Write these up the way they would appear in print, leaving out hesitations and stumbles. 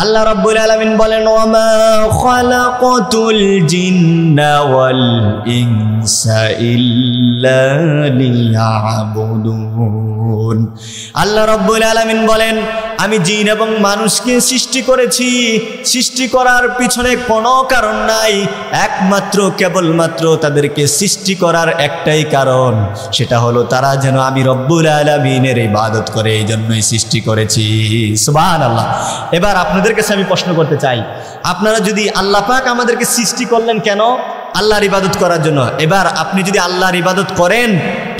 আল্লাহ রাব্বুল আলামিন বলেন ওয়ামা খালাকাতুল জিন্না ওয়াল ইনসা ইল্লা লিয়াবুদুন। আল্লাহ রাব্বুল আলামিন বলেন আমি জিন এবং মানুষকে সৃষ্টি করেছি, সৃষ্টি করার পিছনে কোনো কারণ নাই, একমাত্র কেবলমাত্র তাদেরকে সৃষ্টি করার একটাই কারণ, সেটা হলো তারা যেন আমি রব্বুল আলামিনের ইবাদত করে, এই জন্যই সৃষ্টি করেছি। সুবহানাল্লাহ। এবার আপনাদের কাছে আমি প্রশ্ন করতে চাই, আপনারা যদি আল্লাহ পাক আমাদেরকে সৃষ্টি করলেন কেন? আল্লাহর ইবাদত করার জন্য। এবার আপনি যদি আল্লাহর ইবাদত করেন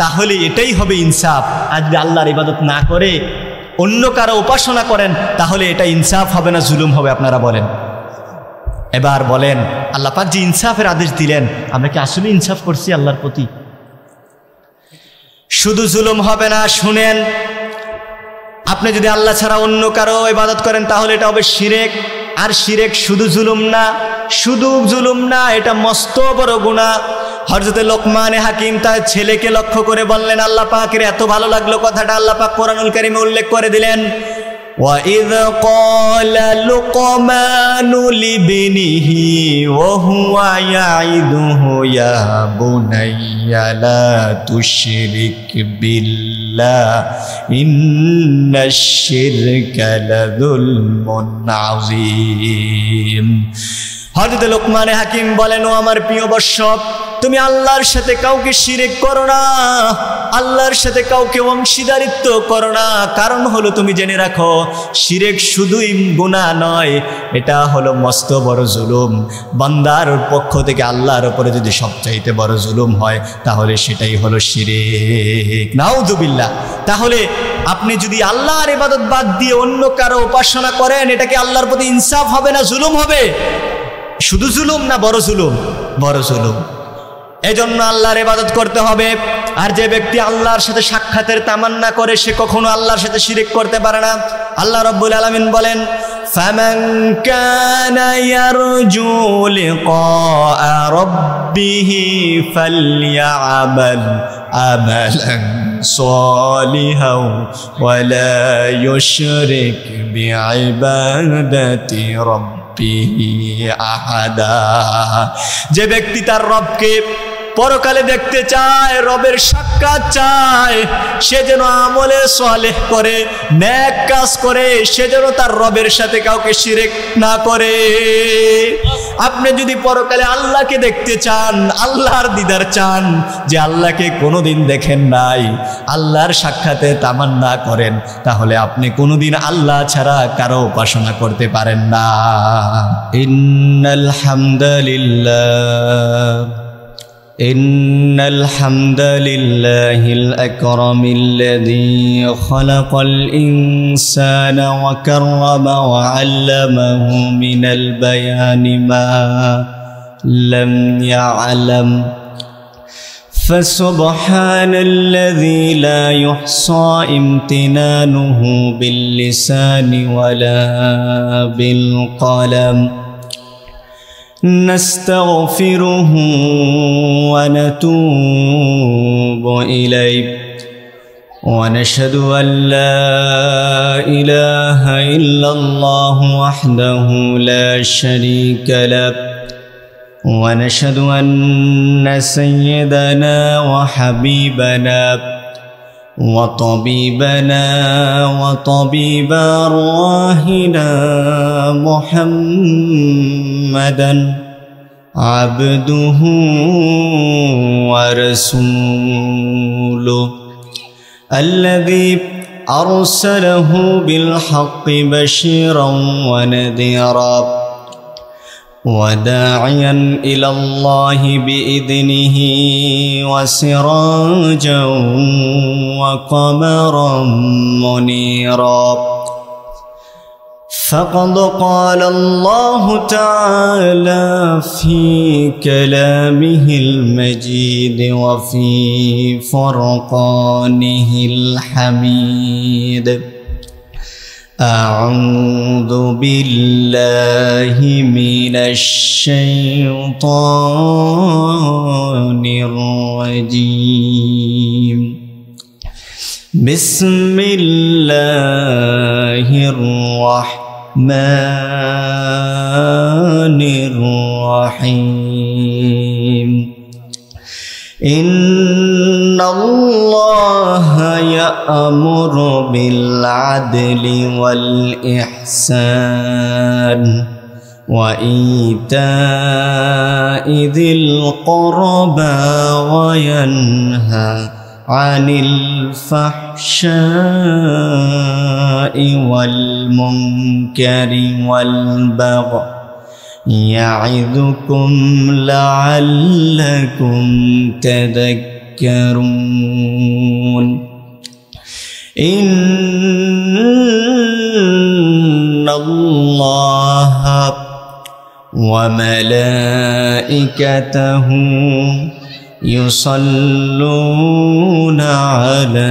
তাহলে এটাই হবে ইনসাফ, আর যদি আল্লাহর ইবাদত না করে অন্য কারো উপাসনা করেন তাহলে এটা ইনসাফ হবে না জুলুম হবে? আপনারা বলেন। এবার বলেন আল্লাহ পাক যে ইনসাফের আদেশ দিলেন, আমরা কি আসলে ইনসাফ করছি আল্লাহর প্রতি? শুধু জুলুম হবে না, শুনেন, আপনি যদি আল্লাহ ছাড়া অন্য কারো ইবাদত করেন তাহলে এটা হবে শিরক। আর শিরক শুধু জুলুম না, শুধু জুলুম না, এটা মস্ত বড় গুনাহ। হযরত লোকমানে হাকিম তার ছেলেকে লক্ষ্য করে বললেন, আল্লাহ পাকের এত ভালো লাগলো কথাটা, আল্লাহ পাক কোরআনুল কারীমে উল্লেখ করে দিলেন, وَإِذْ قَالَ لُقْمَانُ لِابْنِهِ وَهُوَ يَعِظُهُ يَا بُنَيَّ لَا تُشْرِكْ بِاللَّهِ إِنَّ الشِّرْكَ لَظُلْمٌ عَظِيمٌ। হযরত লোকমানে হাকিম বলেন, ও আমার প্রিয় বৎস, তুমি আল্লাহর সাথে কাউকে শিরক করো না, আল্লাহর সাথে কাউকে অংশীদারিত্ব করো না। কারণ হলো তুমি জেনে রাখো, শিরক শুধুই গুনাহ নয়, এটা হলো মস্ত বড় জুলুম। বান্দার পক্ষ থেকে আল্লাহর উপরে যদি সবচাইতে বড় জুলুম হয় তাহলে সেটাই হলো শিরক। নাউযুবিল্লাহ। তাহলে আপনি যদি আল্লাহর ইবাদত বাদ দিয়ে অন্য কারো উপাসনা করেন, এটা কি আল্লাহর প্রতি ইনসাফ হবে না জুলুম হবে? শুধু জুলুম না, বড় জুলুম, বড় জুলুম। এজন্য আল্লাহর ইবাদত করতে হবে। আর যে ব্যক্তি আল্লাহর সাথে সাক্ষাতের তামান্না করে সে কখনো আল্লাহর সাথে শিরক করতে পারে না। আল্লাহ রাব্বুল আলামিন বলেন, ফামান কানা ইয়ারজু লিকা রাব্বিহি ফালইআমাল আমালান সালিহাও ওয়া লা ইউশরিক বিইবাদাতি রাব্বিহি আহাদা। যে ব্যক্তি তার রবকে পরকালে দেখতে চায়, রবের সাক্ষাৎ চায়, সে যেন আমলে সালেহ করে, নেক কাজ করে, সে যেন তার রবের সাথে কাউকে শিরক না করে। আপনি যদি পরকালে আল্লাহকে দেখতে চান, আল্লাহর দিদার চান, যে আল্লাহকে কোনোদিন দেখেন নাই, আল্লাহর সাক্ষাতে তামান্না করেন, তাহলে আপনি কোনোদিন আল্লাহ ছাড়া কারো উপাসনা করতে পারেন না। ইন্নাল হামদুলিল্লাহ إن الحمد لله الأكرم الذي خلق الإنسان وكرم وعلمه من البيان ما لم يعلم فسبحان الذي لا يحصى امتنانه باللسان ولا بالقلم نستغفره ونتوب إليه ونشهد أن لا إله إلا الله وحده لا شريك له ونشهد أن سيدنا وحبيبنا وطبيبنا وطبيب أرواحنا محمدا عبده ورسوله الذي أرسله بالحق بشيرا ونذيرا وداعيا إلى الله بإذنه وسراجا وقمرا منيرا فقد قال الله تعالى في كلامه المجيد وفي فرقانه الحميد أعوذ بالله من الشيطان الرجيم بسم الله الرحمن الرحمن الرحيم إن الله يأمر بالعدل والإحسان وإيتاء ذي القربى وينهى عن الفحشاء والمنكر والبغي يعظكم لعلكم تذكرون إن الله وملائكته يصلون على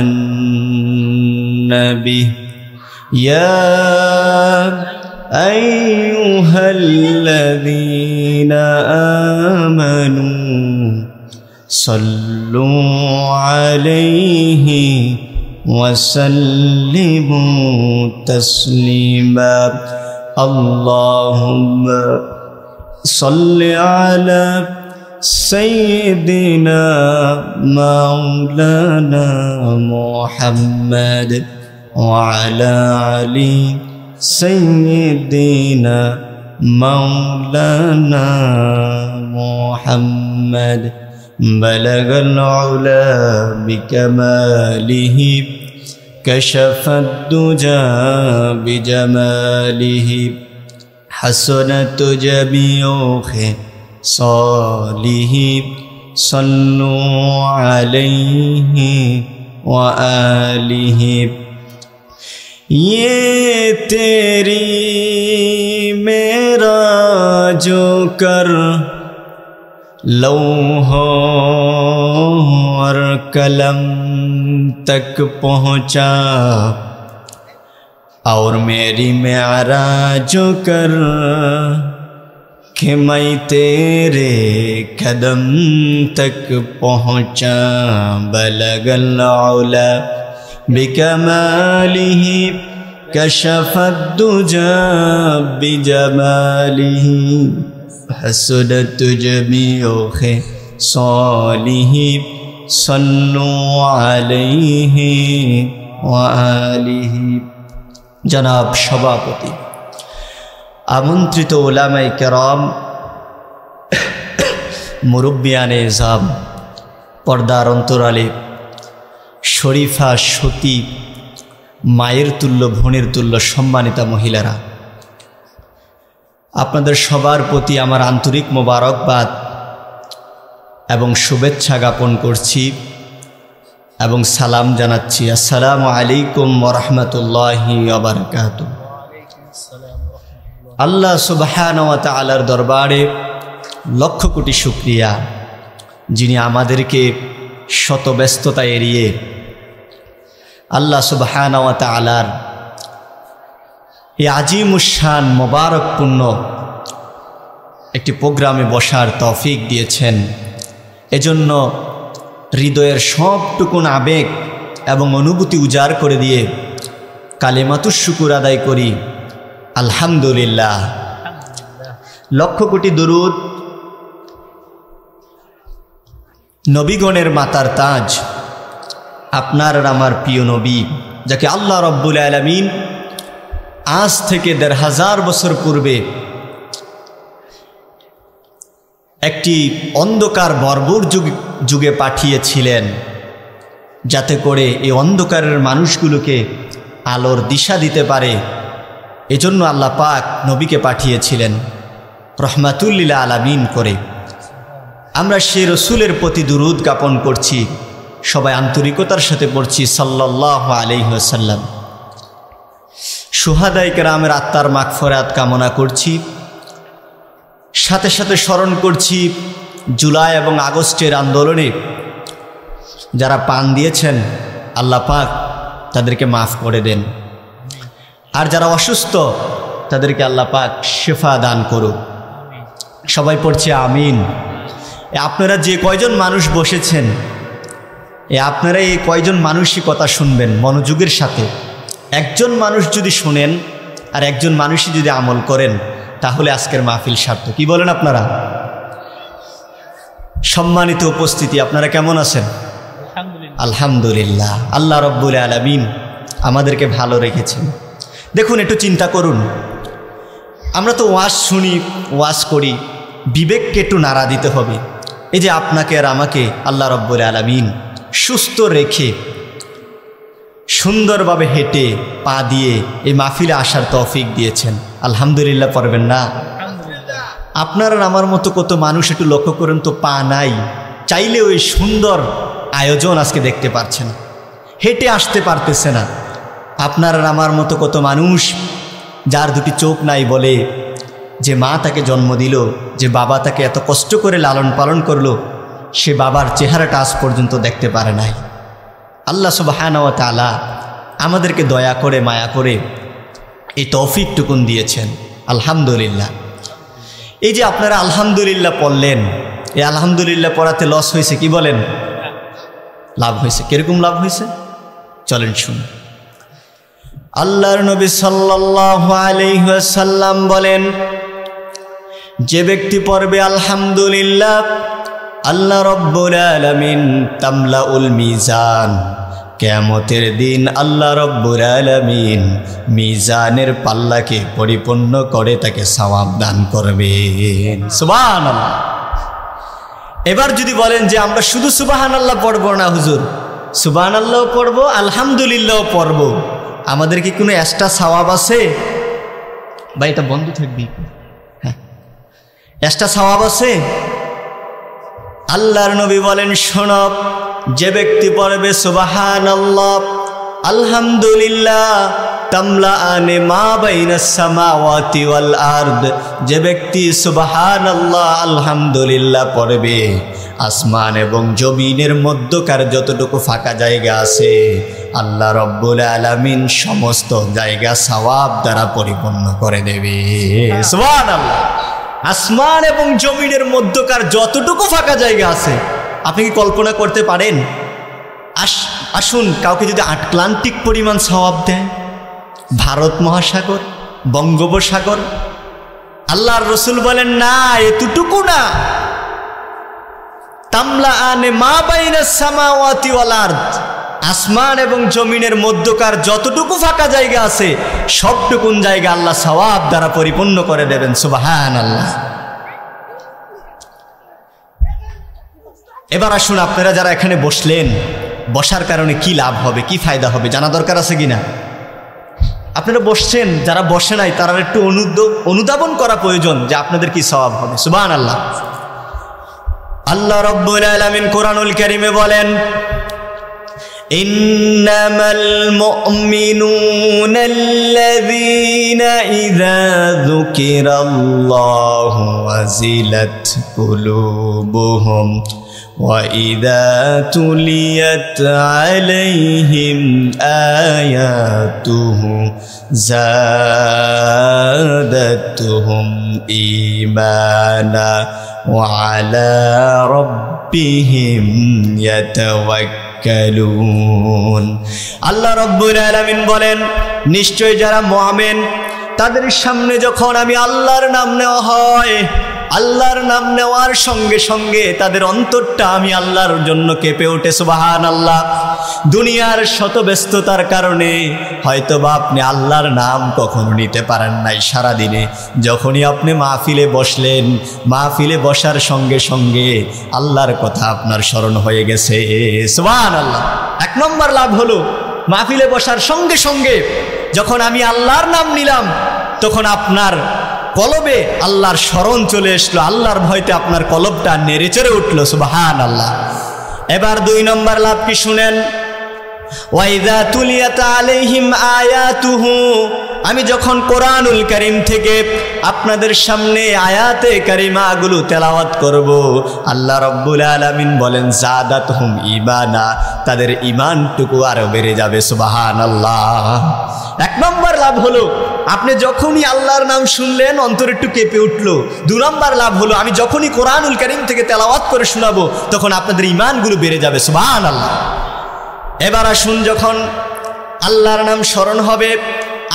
النبي يا أيها الذين آمنوا صلوا عليه وسلموا تسليما اللهم صل على سيدنا مولانا محمد وعلى علي سيدنا مولانا محمد بلغ العلا بكماله كشف الدجى بجماله حسنت جميع خصاله صلوا عليه وآله ये तेरी मेरा जो कर लौह और कलम तक पहुँचा और मेरी मेराज कर कि मैं तेरे कदम तक पहुँचा बलगल औला बिकमालिह कशफ दुजा बिजमालिह हसनत जमीउ खिसालिह सल्लु अलैहि व आलिहि। जनाब सभापति, आमंत्रित उलामाए केराम, मुरब्बियाने इज़ाम, पर्दार अंतराले शरीफा सती मायेर तुल्य भोनेर तुल्य सम्मानिता महिलारा, आपनादेर सबार प्रति आमार आंतरिक मोबारकबाद एवं शुभेच्छा ज्ञापन करछि एवं सालाम जानाच्छि। अस्सलामु आलैकुम व रहमतुल्लाहि व बाराकातुहू। अल्लाह सुबहानाहु व ताआलार दरबारे लक्ष कोटी शुक्रिया, जिनि आमादेरके शत व्यस्तता एड़िए अल्लाह सुबहानाहु व ताआलार आजिमुशान मुबारकपूर्ण एक प्रोग्रामे बसार तौफिक दिएছেন। एजন্য हृदयेर सबटुकुन आवेग एवं अनुभूति उजार करे दिए कालिमातुश शुकुर आदाय करी आलহামদুলিল্লাহ। लक्ष कोटी दरूद नबीगणेर मातार ताज आपनार आमार प्रिय नबी, जाके आल्लाह रब्बुल आलामीन आज থেকে ১,৫০০ বছর পূর্বে একটি অন্ধকার বর্বর যুগে পাঠিয়েছিলেন, যাতে করে এই অন্ধকারের মানুষগুলোকে আলোর দিশা দিতে পারে। এজন্য আল্লাহ পাক নবীকে পাঠিয়েছিলেন রহমাতুল লিল আলামিন করে। আমরা সেই রাসূলের প্রতি দুরূদ জ্ঞাপন করছি, সবাই আন্তরিকতার সাথে পড়ছি সাল্লাল্লাহু আলাইহি ওয়াসাল্লাম। শুহাদায়ে কেরামের আত্মার মাগফিরাত কামনা করছি, সাথে সাথে স্মরণ করছি জুলাই এবং আগস্টের আন্দোলনে যারা প্রাণ দিয়েছেন, আল্লাহ পাক তাদেরকে মাফ করে দেন, আর যারা অসুস্থ তাদেরকে আল্লাহ পাক শিফা দান করুন। সবাই পড়ছি আমিন। আপনারা যে কয়জন মানুষ বসেছেন, আপনারা এই কয়জন মানুষই কথা শুনবেন মনোযোগের সাথে। একজন মানুষ যদি শুনেন আর একজন মানুষই যদি আমল করেন তাহলে আজকের মাহফিল সার্থক। কি বলেন আপনারা? সম্মানিত উপস্থিতি, আপনারা কেমন আছেন? আলহামদুলিল্লাহ। আল্লাহ রব্বুল আলামিন আমাদেরকে ভালো রেখেছেন। দেখুন, একটু চিন্তা করুন, আমরা তো ওয়াজ শুনি, ওয়াজ করি, বিবেককে একটু নাড়া দিতে হবে। এই যে আপনাকে আর আমাকে আল্লাহ রব্বুল আলামিন সুস্থ রেখে সুন্দরভাবে হেঁটে পা দিয়ে এই মাহফিলে আসার তৌফিক দিয়েছেন, আলহামদুলিল্লাহ পড়বেন না? আপনার আর আমার মতো কত মানুষ একটু লক্ষ্য করেন তো, পা নাই, চাইলে ওই সুন্দর আয়োজন আজকে দেখতে পারছেন, হেঁটে আসতে পারতেছে না। আপনার আর আমার মতো কত মানুষ যার দুটি চোখ নাই বলে, যে মা তাকে জন্ম দিল, যে বাবা তাকে এত কষ্ট করে লালন পালন করলো, সে বাবার চেহারাটা আজ পর্যন্ত দেখতে পারে নাই। আল্লাহ সুবহানাহু ওয়া তাআলা আমাদেরকে দয়া করে মায়া করে এই তৌফিকটুকুন দিয়েছেন, আলহামদুলিল্লাহ। এই যে আপনারা আলহামদুলিল্লাহ পড়লেন, এই আলহামদুলিল্লাহ পড়াতে লস হয়েছে কি বলেন? লাভ হয়েছে। কিরকম লাভ হয়েছে চলেন শুনুন। আল্লাহর নবী সাল্লাল্লাহু আলাইহি ওয়াসাল্লাম বলেন, যে ব্যক্তি পড়বে আলহামদুলিল্লাহ, আল্লাহ রব্বুল আলামিন তামলাউল মিজান, কিয়ামতের দিন আল্লাহ রব্বুল আলামিন মিজানের পাল্লাকে পরিপূর্ণ করে তাকে সওয়াব দান করবেন। সুবহানাল্লাহ। এবার যদি বলেন যে আমরা শুধু সুবহানাল্লাহ পড়বো না হুজুর, সুবহানাল্লাহও পড়বো, আলহামদুলিল্লাহও পড়বো, আমাদের কি কোনো এক্সট্রা সওয়াব আছে? ভাই এটা বন্ধ থাকবি, হ্যাঁ, এক্সট্রা সওয়াব আছে? আল্লাহর নবী বলেন, শোনো, যে ব্যক্তি পড়বে সুবহানাল্লাহ আলহামদুলিল্লাহ তামলাআনে মা বাইনাস সামাওয়াতি ওয়াল আরদ, যে ব্যক্তি সুবহানাল্লাহ আলহামদুলিল্লাহ পড়বে, আসমান এবং জমিনের মধ্যকার যতটুকু ফাঁকা জায়গা আছে আল্লাহ রব্বুল আলামিন সমস্ত জায়গা সওয়াব দ্বারা পরিপূর্ণ করে দেবে। সুবহানাল্লাহ। আসমান এবং জমিনের মধ্যকার যতটুকু ফাঁকা জায়গা আছে, আপনি কি কল্পনা করতে পারেন? আসুন, কাউকে যদি আটলান্টিক পরিমাণ সওয়াব দেয়, ভারত মহাসাগর, বঙ্গোপসাগর, আল্লাহর রসুল বলেন না, এতটুকু না, তামলাআনে মা বাইনাস সামাওয়াতি ওয়াল আরদ, আসমান এবং জমিনের মধ্যকার যতটুকু ফাঁকা জায়গা আছে সবটুকুন জায়গা আল্লাহ সওয়াব দ্বারা পরিপূর্ণ করে দেবেন। সুবহানাল্লাহ। এবার আসুন, আপনারা যারা এখানে বসলেন, বসার কারণে কি লাভ হবে, কি ফায়দা হবে জানা দরকার আছে কিনা? আপনারা বসছেন, যারা বসে নাই তারা একটু অনুধাবন করা প্রয়োজন যে আপনাদের কি সওয়াব হবে। সুবহানাল্লাহ। আল্লাহ রাব্বুল আলামিন কোরআনুল কারীমে বলেন, ইন্নামাল মুমিনুনাল্লাযীনা ইযা যুকিরাল্লাহু ওয়াজিলাত কুলুবুহুম ওয়া ইযা তুলিয়াত আলাইহিম আয়াতুহু যাদাতুহুম ঈমানা ওয়া আলা রাব্বিহিম ইয়াতাওয়াক্কালুন। আল্লাহ রাব্বুল আলামিন বলেন, নিশ্চয় যারা মুমিন তাদের সামনে যখন আমি আল্লাহর নাম নেওয়া হয়, আল্লাহর নাম নেওয়ার সঙ্গে সঙ্গে তাদের অন্তরটা আমি আল্লাহর জন্য কেঁপে ওঠে। সুবহানাল্লাহ। দুনিয়ার শত ব্যস্ততার কারণে হয়তোবা আপনি আল্লাহর নাম কখনো নিতে পারেন নাই সারাদিনে, যখনই আপনি মাহফিলে বসলেন, মাহফিলে বসার সঙ্গে সঙ্গে আল্লাহর কথা আপনার স্মরণ হয়ে গেছে। সুবহানাল্লাহ। এক নম্বর লাভ হলো, মাহফিলে বসার সঙ্গে সঙ্গে যখন আমি আল্লাহর নাম নিলাম তখন আপনার কলবে আল্লাহর স্মরণ চলে আসলো, আল্লাহর ভয়তে আপনার কলবটা নেড়ে চেড়ে উঠলো। সুবহানাল্লাহ। এবার দুই নম্বর লাভ কি শুনেন, ওয়াইদা তুলিয়াত আলাইহিম আয়াতুহু, আমি যখন কোরআনুল কারীম থেকে আপনাদের সামনে আয়াতে কারিমাগুলো তেলাওয়াত করব, আল্লাহ রাব্বুল আলামিন বলেন যাদাতহুম ঈমানা, তাদের ঈমানটুকু আরো বেড়ে যাবে। সুবহানাল্লাহ। এক নম্বর লাভ হলো, আপনি যখনই আল্লাহর নাম শুনলেন অন্তর একটু কেঁপে উঠলো। দুই নম্বর লাভ হলো, আমি যখনই কোরআনুল কারীম থেকে তেলাওয়াত করে শোনাবো তখন আপনাদের ঈমানগুলো বেড়ে যাবে। সুবহানাল্লাহ। এবার আসুন, যখন আল্লাহর নাম স্মরণ হবে,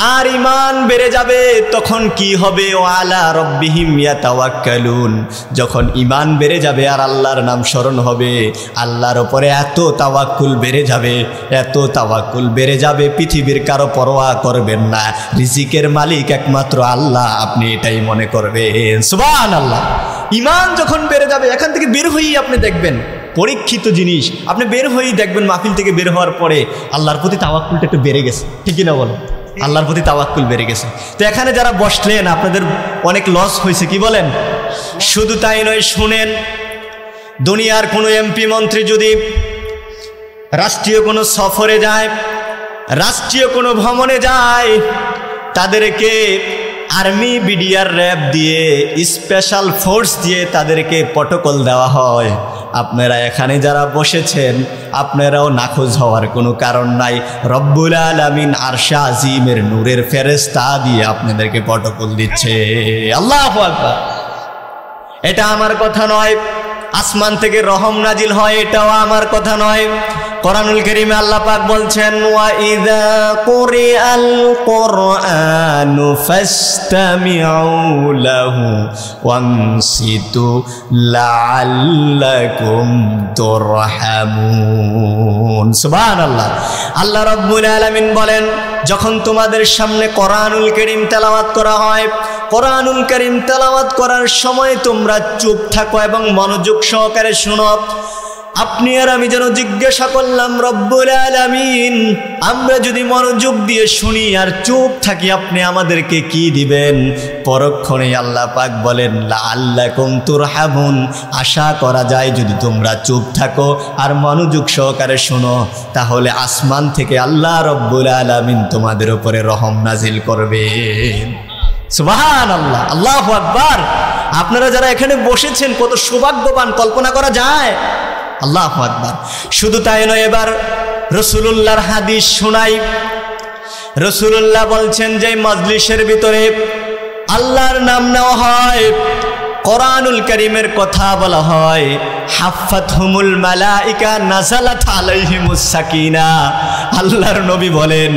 আর ঈমান বেড়ে যাবে তখন কি হবে? ওয়ালা রাব্বিহিম ইয়াতাওয়াক্কালুন। যখন ঈমান বেড়ে যাবে আর আল্লাহর নাম স্মরণ হবে, আল্লাহর উপরে এত তাওয়াক্কুল বেড়ে যাবে, এত তাওয়াক্কুল বেড়ে যাবে, পৃথিবীর কারো পরোয়া করবেন না। রিজিকের মালিক একমাত্র আল্লাহ, আপনি এটাই মনে করবেন। সুবহানাল্লাহ। ঈমান যখন বেড়ে যাবে, এখান থেকে বের হয়েই আপনি দেখবেন পরীক্ষিত জিনিস, আপনি বের হয়েই দেখবেন মাহফিল থেকে বের হওয়ার পরে আল্লাহর প্রতি তাওয়াক্কুলটা একটু বেড়ে গেছে, ঠিক কিনা বলো? আল্লাহর প্রতি তাওয়াক্কুল বেড়ে গেছে। তো এখানে যারা বসলেন আপনাদের অনেক লস হয়েছে, কি বলেন? শুধু তাই নয়, শুনেন, দুনিয়ার কোনো এমপি মন্ত্রী যদি রাষ্ট্রীয় কোনো সফরে যায়, রাষ্ট্রীয় কোনো ভ্রমণে যায়, তাদেরকে আর্মি, বিডিআর, র্যাব দিয়ে, স্পেশাল ফোর্স দিয়ে তাদেরকে প্রটোকল দেওয়া হয়। আপনারা এখানে যারা বসেছেন আপনারাও নাখোঁজ হওয়ার কোনো কারণ নাই। রব্বুল আলামিন আরশে আজিমের নূরের ফেরেশতা দিয়ে আপনাদেরকে প্রটোকল দিচ্ছে। আল্লাহু আকবার। এটা আমার কথা নয়, আসমান থেকে রহম নাজিল হয়, এটাও আমার কথা নয়। কোরআনুল কারীমে আল্লাহ পাক বলছেন, ওয়া ইযা কুরিআল কুরআনু ফাসতামিউ লাহু ওয়ানসিতু লাআল্লাকুম তুরহামুন। সুবহানাল্লাহ। আল্লাহ রাব্বুল আলামিন বলেন, যখন তোমাদের সামনে কোরআনুল কারীম তেলাওয়াত করা হয়, কোরআনুল কারীম তেলাওয়াত করার সময় তোমরা চুপ থাকো এবং মনোযোগ সহকারে শোনো। আপনি আর আমি যেন জিজ্ঞাসা করলাম, রব্বুল আলামিন, আমরা যদি মনোযোগ দিয়ে শুনি আর চুপ থাকি আপনি আমাদেরকে কি দিবেন? পরক্ষণে আল্লাহ পাক বলেন, লাআল্লাকুম তুরহামুন। আশা করা যায় যদি তোমরা চুপ থাকো আর মনোযোগ সহকারে শোনো, তাহলে আসমান থেকে আল্লাহ রব্বুল আলামিন তোমাদের উপরে রহম নাজিল করবেন। সুবহানাল্লাহ, আল্লাহু আকবার। আপনারা যারা এখানে বসেছেন কত সৌভাগ্যবান, কল্পনা করা যায়। আল্লাহু আকবার। শুধু তাই নয়, এবার রাসূলুল্লাহর হাদিস শোনাই। রাসূলুল্লাহ বলছেন যে মজলিসের ভিতরে আল্লাহর নাম নেওয়া হয়, কোরআনুল কারীমের কথা বলা হয়, হাফাতহুমুল মালাইকা নাযালাত আলাইহিমুস সাকিনা। আল্লাহর নবী বলেন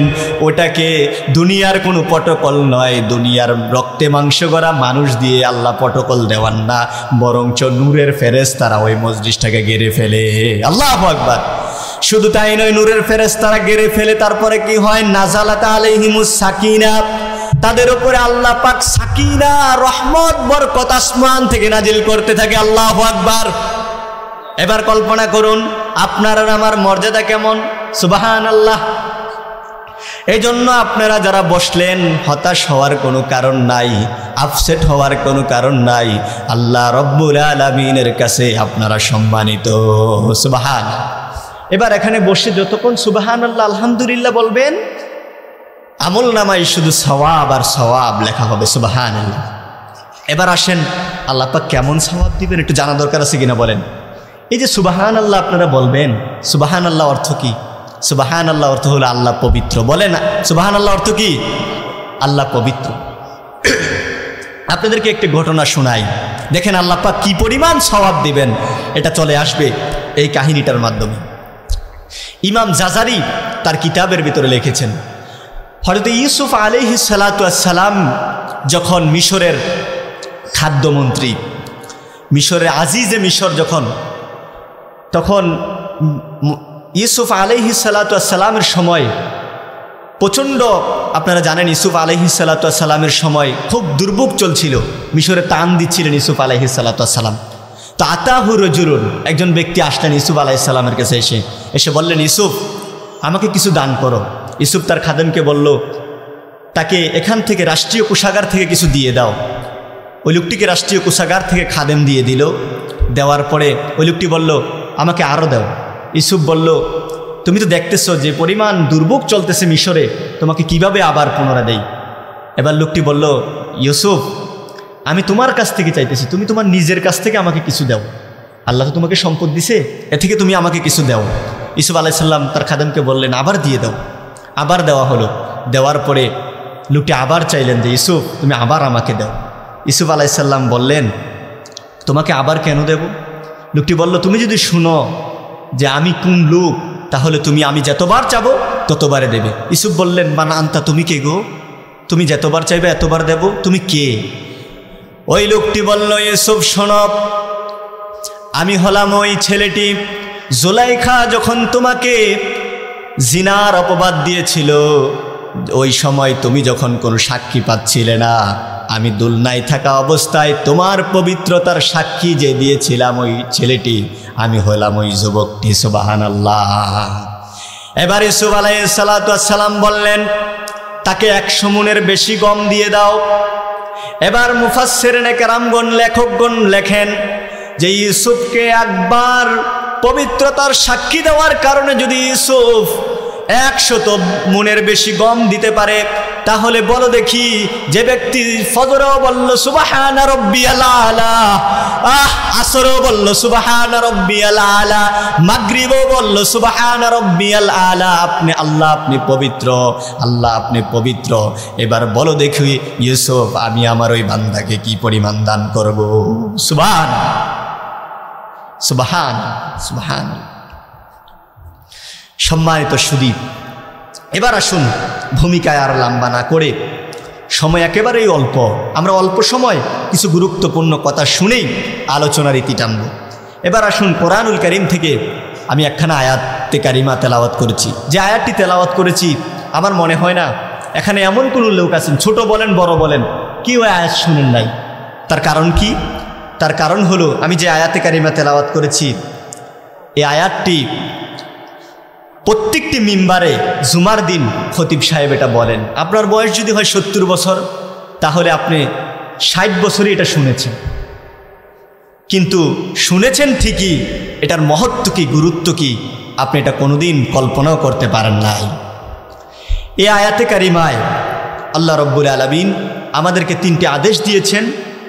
ওটাকে দুনিয়ার কোনো প্রটোকল নয়, দুনিয়ার রক্তে মাংস গড়া মানুষ দিয়ে আল্লাহ প্রটোকল দেওয়ান না, বরঞ্চ নূরের ফেরেশতারা ওই মজলিসটাকে ঘিরে ফেলে। আল্লাহু আকবার। শুধু তাই নয়, নূরের ফেরেশতারা ঘিরে ফেলে, তারপরে কি হয়? নাযালাত আলাইহিমুস সাকিনা। তাদের উপরে আল্লাহ পাক সাকিনা, রহমত, বরকত আসমান থেকে নাজিল করতে থাকে। আল্লাহু আকবার। এবার কল্পনা করুন আপনার আর আমার মর্যাদা কেমন। সুবহানাল্লাহ। এই জন্য আপনারা যারা বসলেন হতাশ হওয়ার কোনো কারণ নাই, আপসেট হওয়ার কোনো কারণ নাই। আল্লাহ রব্বুল আলামিনের কাছে আপনারা সম্মানিত। সুবহানাল্লাহ। এবার এখানে বসে যতক্ষণ সুবহানাল্লাহ আলহামদুলিল্লাহ বলবেন, আমল নামায় শুধু সওয়াব আর সওয়াব লেখা হবে। সুবহানাল্লাহ। এবার আসেন আল্লাহ পাক কেমন সওয়াব দিবেন একটু জানা দরকার আছে কিনা বলেন। এই যে সুবহানাল্লাহ আপনারা বলবেন, সুবহানাল্লাহ অর্থ কি? সুবহানাল্লাহ অর্থ হলো আল্লাহ পবিত্র। বলে না সুবহানাল্লাহ অর্থ কি? আল্লাহ পবিত্র। আপনাদেরকে একটি ঘটনা শোনাই, দেখেন আল্লাহ পাক কি পরিমাণ সওয়াব দিবেন, এটা চলে আসবে এই কাহিনীটার মাধ্যমে। ইমাম জাজারি তার কিতাবের ভিতরে লিখেছেন, হযরত ইউসুফ আলাইহিস সালাতু ওয়াস সালাম যখন মিশরের খাদ্যমন্ত্রী, মিশরের আজিজে মিশর তখন ইউসুফ আলাইহিস সালাতু ওয়াস সালামের সময় প্রচণ্ড, আপনারা জানেন ইউসুফ আলাইহিস সালাতু ওয়াস সালামের সময় খুব দুর্ভোগ চলছিল, মিশরে টান দিচ্ছিলেন ইউসুফ আলাইহিস সালাতু ওয়াস সালাম। তো আতাহু রাজুলুন, একজন ব্যক্তি আসলেন ইউসুফ আলাইহিস সালামের কাছে, এসে বললেন, ইউসুফ আমাকে কিছু দান করো। ইউসুফ তার খাদেমকে বলল, তাকে এখান থেকে রাষ্ট্রীয় কোষাগার থেকে কিছু দিয়ে দাও। ওই লোকটিকে রাষ্ট্রীয় কোষাগার থেকে খাদেম দিয়ে দিল। দেওয়ার পরে ওই লোকটি বলল, আমাকে আরও দাও। ইউসুফ বলল, তুমি তো দেখতেছো যে পরিমাণ দুর্ভোগ চলতেছে মিশরে, তোমাকে কিভাবে আবার পুনরায় দেই? এবার লোকটি বলল, ইউসুফ আমি তোমার কাছ থেকে চাইতেছি, তুমি তোমার নিজের কাছ থেকে আমাকে কিছু দাও। আল্লাহ তো তোমাকে সম্পদ দিছে, এ থেকে তুমি আমাকে কিছু দাও। ইউসুফ আলাইহিস সালাম তার খাদেমকে বললেন, আবার দিয়ে দাও। আবার দেওয়া হলো। দেওয়ার পরে লোকটি আবার চাইলেন যে ইউসুফ তুমি আবার আমাকে দাও। ইউসুফ আলাইহিস সালাম বললেন, তোমাকে আবার কেন দেব? লোকটি বলল, তুমি যদি শুনো যে আমি কোন লোক, তাহলে তুমি আমি যতবার চাবো ততবারে দেবে। ইউসুফ বললেন, মান আনতা, তুমি কে গো? তুমি যতবার চাইবে এতবার দেব। তুমি কে? ওই লোকটি বলল, ইউসুফ শোনো, আমি হলাম ওই ছেলেটি। জুলাইখা যখন তোমাকে জিনার অপবাদ দিয়েছিল, ওই সময় তুমি যখন কোনো সাক্ষী পাচ্ছিলে না, আমি দুলনায় থাকা অবস্থায় তোমার পবিত্রতার সাক্ষী যে দিয়েছিলাম ওই ছেলেটি, আমি হলাম ওই যুবকটি। সুবহানাল্লাহ। এবার ইউসুফ আলাইহিস সালাতু ওয়াস সালাম বললেন, তাকে 100 মুনের বেশি গম দিয়ে দাও। এবার মুফাসসিরিনে কেরামগণ, লেখকগণ লেখেন যে ইউসুফকে একবার পবিত্রতার সাক্ষী দেওয়ার কারণে যদি ইউসুফ 100 মুনের বেশি গম দিতে পারে, তাহলে বলো দেখি, যে ব্যক্তি ফজরেও বলল সুবহানা রাব্বিয়াল আলা, আসরেও বলল সুবহানা রাব্বিয়াল আলা, মাগরিবেও বলল সুবহানা রাব্বিয়াল আলা, আপনি আল্লাহ, আপনি পবিত্র, আল্লাহ আপনি পবিত্র। এবার বলো দেখি ইউসুফ, আমি আমার ওই বান্দাকে কি পরিমাণ দান করব। সুবহান সুবহান সুবহান। সম্মানিত সুদী, এবার আসুন ভূমিকায় আর লম্বা না করে, সময় একেবারেই অল্প, আমরা অল্প সময় কিছু গুরুত্বপূর্ণ কথা শুনেই আলোচনার ইতি টানব। এবার আসুন কোরআনুল কারীম থেকে আমি একখানা আয়াতে কারিমা তেলাওয়াত করেছি। যে আয়াতটি তেলাওয়াত করেছি, আমার মনে হয় না এখানে এমন কোনো লোক আছেন, ছোট বলেন বড় বলেন, কি ওই আয়াত শুনেন নাই। তার কারণ কি? তার কারণ হলো, আমি যে আয়াতে কারিমা তেলাওয়াত করেছি, এই আয়াতটি প্রত্যেকটি মিম্বারে জুমার দিন খতিব সাহেব এটা বলেন। আপনার বয়স যদি হয় 70 বছর, তাহলে আপনি 60 বছরই এটা শুনেছেন, কিন্তু শুনেছেন ঠিকই, এটার মহত্ব কি, গুরুত্ব কি, আপনি এটা কোনোদিন কল্পনাও করতে পারেন নাই। এই আয়াতে কারিমায় আল্লাহ রব্বুল আলামিন আমাদেরকে 3টি আদেশ দিয়েছেন,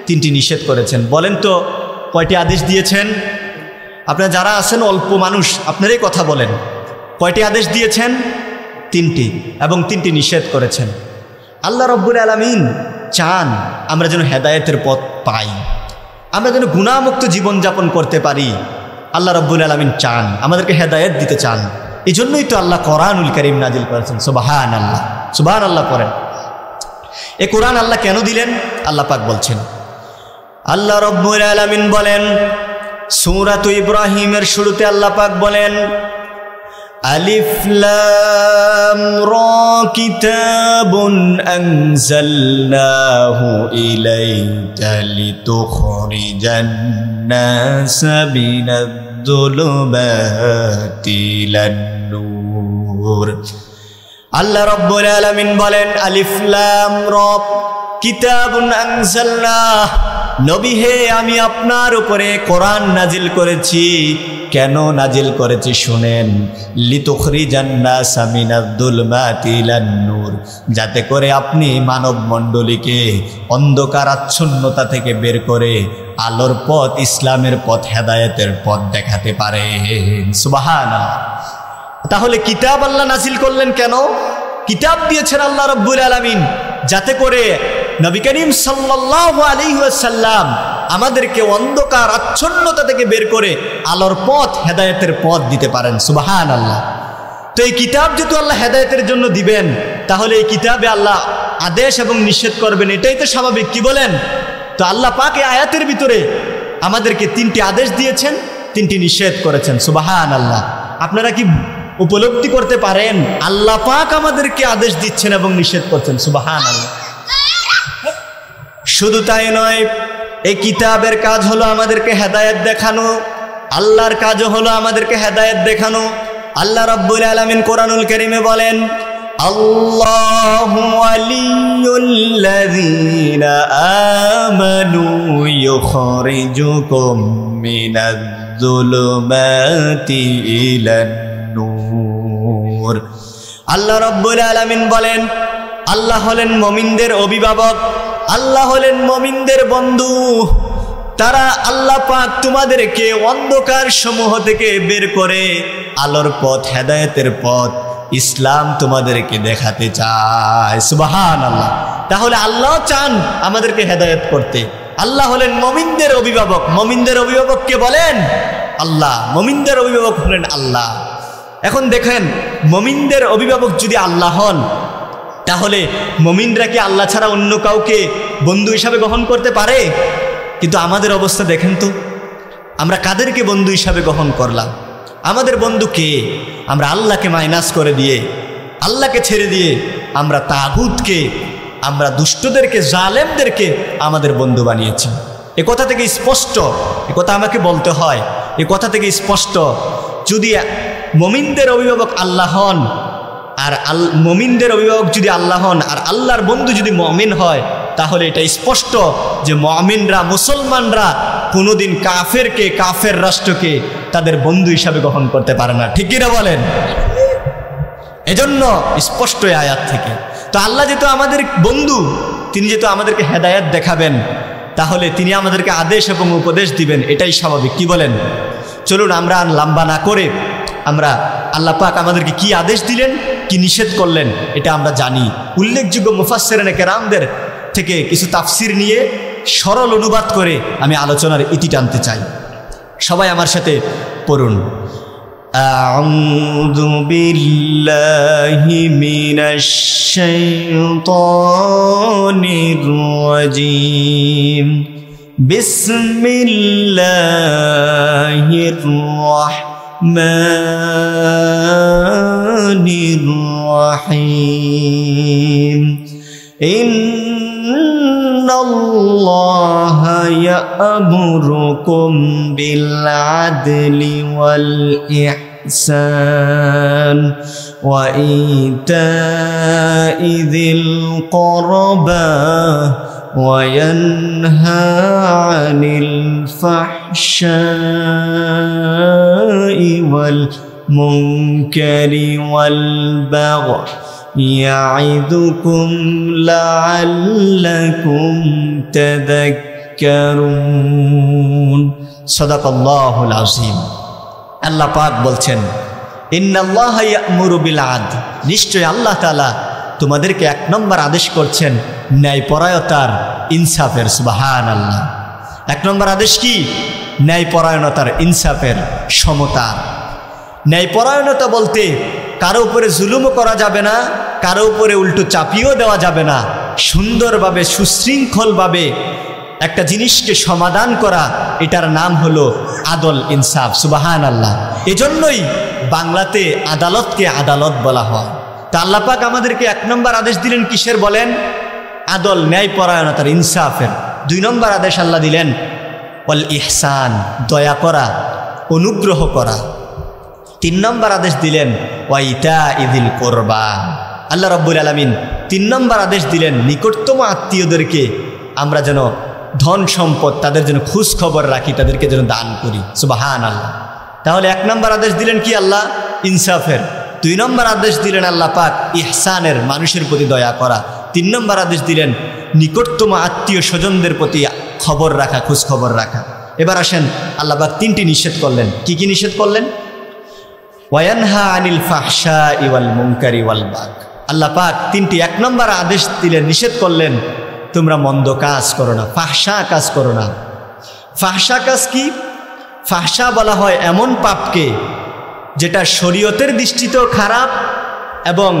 3টি নিষেধ করেছেন। বলেন তো কয়টি আদেশ দিয়েছেন? আপনারা যারা আছেন অল্প মানুষ, আপনারাই কথা বলেন। কয়টি আদেশ দিয়েছেন? 3টি, এবং 3টি নিষেধ করেছেন। আল্লাহ রব্বুল আলামিন চান আমরা যেন হেদায়েতের পথ পাই, আমরা যেন গুনাহমুক্ত জীবনযাপন করতে পারি। আল্লাহ রব্বুল আলামিন চান, আমাদেরকে হেদায়েত দিতে চান। এই জন্যই তো আল্লাহ কোরআনুল কারীম নাজিল করেছেন। সুবহানাল্লাহ, সুবহানাল্লাহ পড়েন। এই কোরআন আল্লাহ কেন দিলেন? আল্লাহ পাক বলছেন, আল্লাহ রব্বুল আলামিন বলেন, সূরাত ইব্রাহিমের শুরুতে আল্লাহ পাক বলেন, আলিফ লাম রা কিতাবুন আনজালনাহু ইলাইকা লিতুখরিজান নাসা মিনাজ-যুলুমাতি ইলান নূর। আল্লাহ রাব্বুল আলামিন বলেন, আলিফ লাম রা কিতাবুন আনজালনাহ, নবী হে আমি আপনার উপরে কোরআন নাজিল করেছি। কেন নাজিল করেছি শুনেন, লিতুখরিজান নাসা মিনাজ-যুলুমাতি ইলান নূর, যাতে করে আপনি মানব মণ্ডলীকে অন্ধকার আচ্ছন্নতা থেকে বের করে আলোর পথ, ইসলামের পথ, হেদায়েতের পথ দেখাতে পারেন। সুবহানাল্লাহ। তাহলে কিতাব আল্লাহ নাজিল করলেন কেন? কিতাব দিয়েছেন আল্লাহ রাব্বুল আলামিন যাতে করে নবী করিম সাল্লাল্লাহু আলাইহি ওয়াসাল্লাম আমাদেরকে অন্ধকার আচ্ছন্নতা থেকে বের করে আলোর পথ, হেদায়েতের পথ দিতে পারেন। সুবহানাল্লাহ। তো এই কিতাব যেহেতু আল্লাহ হেদায়েতের জন্য দিবেন, তাহলে এই কিতাবে আল্লাহ আদেশ এবং নিষেধ করবেন, এটাই তো স্বাভাবিক, কি বলেন? তো আল্লাহ পাক এই আয়াতের ভিতরে আমাদেরকে 3টি আদেশ দিয়েছেন, 3টি নিষেধ করেছেন। সুবহানাল্লাহ। আপনারা কি উপলব্ধি করতে পারেন আল্লাহ পাক আমাদেরকে আদেশ দিচ্ছেন এবং নিষেধ করছেন? সুবহানাল্লাহ। শুধু তাই নয়, এই কিতাবের কাজ হলো আমাদেরকে হেদায়েত দেখানো, আল্লাহর কাজও হলো আমাদেরকে হেদায়েত দেখানো। আল্লাহ রাব্বুল আলামিন কোরআনুল কারীমে বলেন, আল্লাহু ওয়ালিয়ুল্লাযীনা আমানু ইউখরিজুকুম মিনাজ-যুলুমাতি ইলান নূর। আল্লাহ রাব্বুল আলামিন বলেন, আল্লাহ হলেন মুমিনদের অভিভাবক, আল্লাহ হলেন মুমিনদের বন্ধু। তারা আল্লাহ পাক তোমাদেরকে অন্ধকার সমূহ থেকে বের করে আলোর পথ, হেদায়েতের পথ, ইসলাম তোমাদেরকে দেখাতে চায়। সুবহানাল্লাহ। তাহলে আল্লাহ চান আমাদেরকে হেদায়েত করতে। আল্লাহ হলেন মুমিনদের অভিভাবক। মুমিনদের অভিভাবক কে বলেন? আল্লাহ। মুমিনদের অভিভাবক হলেন আল্লাহ। এখন দেখেন, মুমিনদের অভিভাবক যদি আল্লাহ হন, তাহলে মুমিনরা কি আল্লাহ ছাড়া অন্য কাউকে বন্ধু হিসাবে গ্রহণ করতে পারে? কিন্তু আমাদের অবস্থা দেখেন তো, আমরা কাদেরকে বন্ধু হিসাবে গ্রহণ করলাম? আমাদের বন্ধু কে? আমরা আল্লাহকে মাইনাস করে দিয়ে, আল্লাহকে ছেড়ে দিয়ে আমরা তাগুতকে, আমরা দুষ্টদেরকে, জালেমদেরকে আমাদের বন্ধু বানিয়েছি। এ কথা থেকে স্পষ্ট, এ কথা আমাকে বলতে হয়, এ কথা থেকে স্পষ্ট, যদি মুমিনদের অভিভাবক আল্লাহ হন, আর মুমিনদের অভিভাবক যদি আল্লাহ হন, আর আল্লাহর বন্ধু যদি মুমিন হয়, তাহলে এটা স্পষ্ট যে মুমিনরা, মুসলমানরা কোনোদিন কাফেরকে, কাফের রাষ্ট্রকে তাদের বন্ধু হিসাবে গ্রহণ করতে পারে না। ঠিক কিনা বলেন? এজন্য স্পষ্ট এই আয়াত থেকে। তো আল্লাহ যেহেতু আমাদের বন্ধু, তিনি যেহেতু আমাদেরকে হেদায়েত দেখাবেন, তাহলে তিনি আমাদেরকে আদেশ এবং উপদেশ দিবেন, এটাই স্বাভাবিক। কি বলেন? চলুন আমরা লম্বা না করে আমরা আল্লাহ পাক আমাদেরকে কি আদেশ দিলেন, কি নিষেধ করলেন, এটা আমরা জানি। উল্লেখযোগ্য মুফাসসিরিনে কেরামদের থেকে কিছু তাফসির নিয়ে সরল অনুবাদ করে আমি আলোচনার ইতি টানতে চাই। সবাই আমার সাথে পড়ুন। আউযু বিল্লাহি মিনাশ শাইতানির রাজীম। বিসমিল্লাহির রাহমানির রাহিম। ইন্নাল্লাহা ইয়া'মুরুকুম বিল আদলি ওয়াল ইহসান ওয়া ইতা'i যিল কুরবা ওয়া ইয়ানহা আনিল ফাহশাই ওয়াল মুনকারি ওয়াল বাগই ইয়া'iদুকুম লা'আল্লাকুম তাযাক্কারুন। সাদাকাল্লাহুল আযীম। আল্লাহ পাক বলছেন, ইন্নাল্লাহা ইয়া'মুরু বিল আদল, নিশ্চয় আল্লাহ তাআলা তোমাদেরকে এক নম্বর আদেশ করছেন ন্যায়পরায়ণতার, ইনসাফের। সুবহানাল্লাহ। এক নম্বর আদেশ কি? ন্যায়পরায়ণতার, ইনসাফের, সমতার। ন্যায়পরায়ণতা বলতে কারো উপরে জুলুমও করা যাবে না, কারো উপরে উল্টো চাপিয়েও দেওয়া যাবে না। সুন্দরভাবে, সুশৃঙ্খলভাবে একটা জিনিসকে সমাধান করা, এটার নাম হলো আদল, ইনসাফ। সুবহানাল্লাহ। এজন্যই বাংলাতে আদালতকে আদালত বলা হয়। তা আল্লাহ পাক আমাদেরকে এক নম্বর আদেশ দিলেন কিসের বলেন? আদল, ন্যায়পরায়ণতার, ইনসাফের। দুই নম্বর আদেশ আল্লাহ দিলেন ওয়াল ইহসান, দয়া করা, অনুগ্রহ করা। তিন নম্বর আদেশ দিলেন ওয়া ইতা'i যিল কুরবা। আল্লাহ রাব্বুল আলামিন তিন নম্বর আদেশ দিলেন নিকটতম আত্মীয়দেরকে আমরা যেন ধন সম্পদ, তাদের যেন খোঁজ খবর রাখি, তাদেরকে যেন দান করি। সুবহানাল্লাহ। তাহলে এক নম্বর আদেশ দিলেন কি আল্লাহ? ইনসাফের। দুই নম্বর আদেশ দিলেন আল্লাহ পাক ইহসানের, মানুষের প্রতি দয়া করা। তিন নম্বর আদেশ দিলেন নিকটতম আত্মীয় স্বজনদের প্রতি খবর রাখা, খোঁজ খবর রাখা। এবার আসেন আল্লাহ পাক তিনটি নিষেধ করলেন। কি কি নিষেধ করলেন? ওয়ায়ানহা আনিল ফাহশাই ওয়াল মুনকারি ওয়াল বাগই। আল্লাহ পাক তিনটি, এক নম্বর আদেশ দিলেন, নিষেধ করলেন তোমরা মন্দ কাজ করো না, ফাহশা কাজ করো না। ফাহশা কাজ কি? ফাহশা বলা হয় এমন পাপকে যেটা শরীয়তের দৃষ্টিতেও খারাপ এবং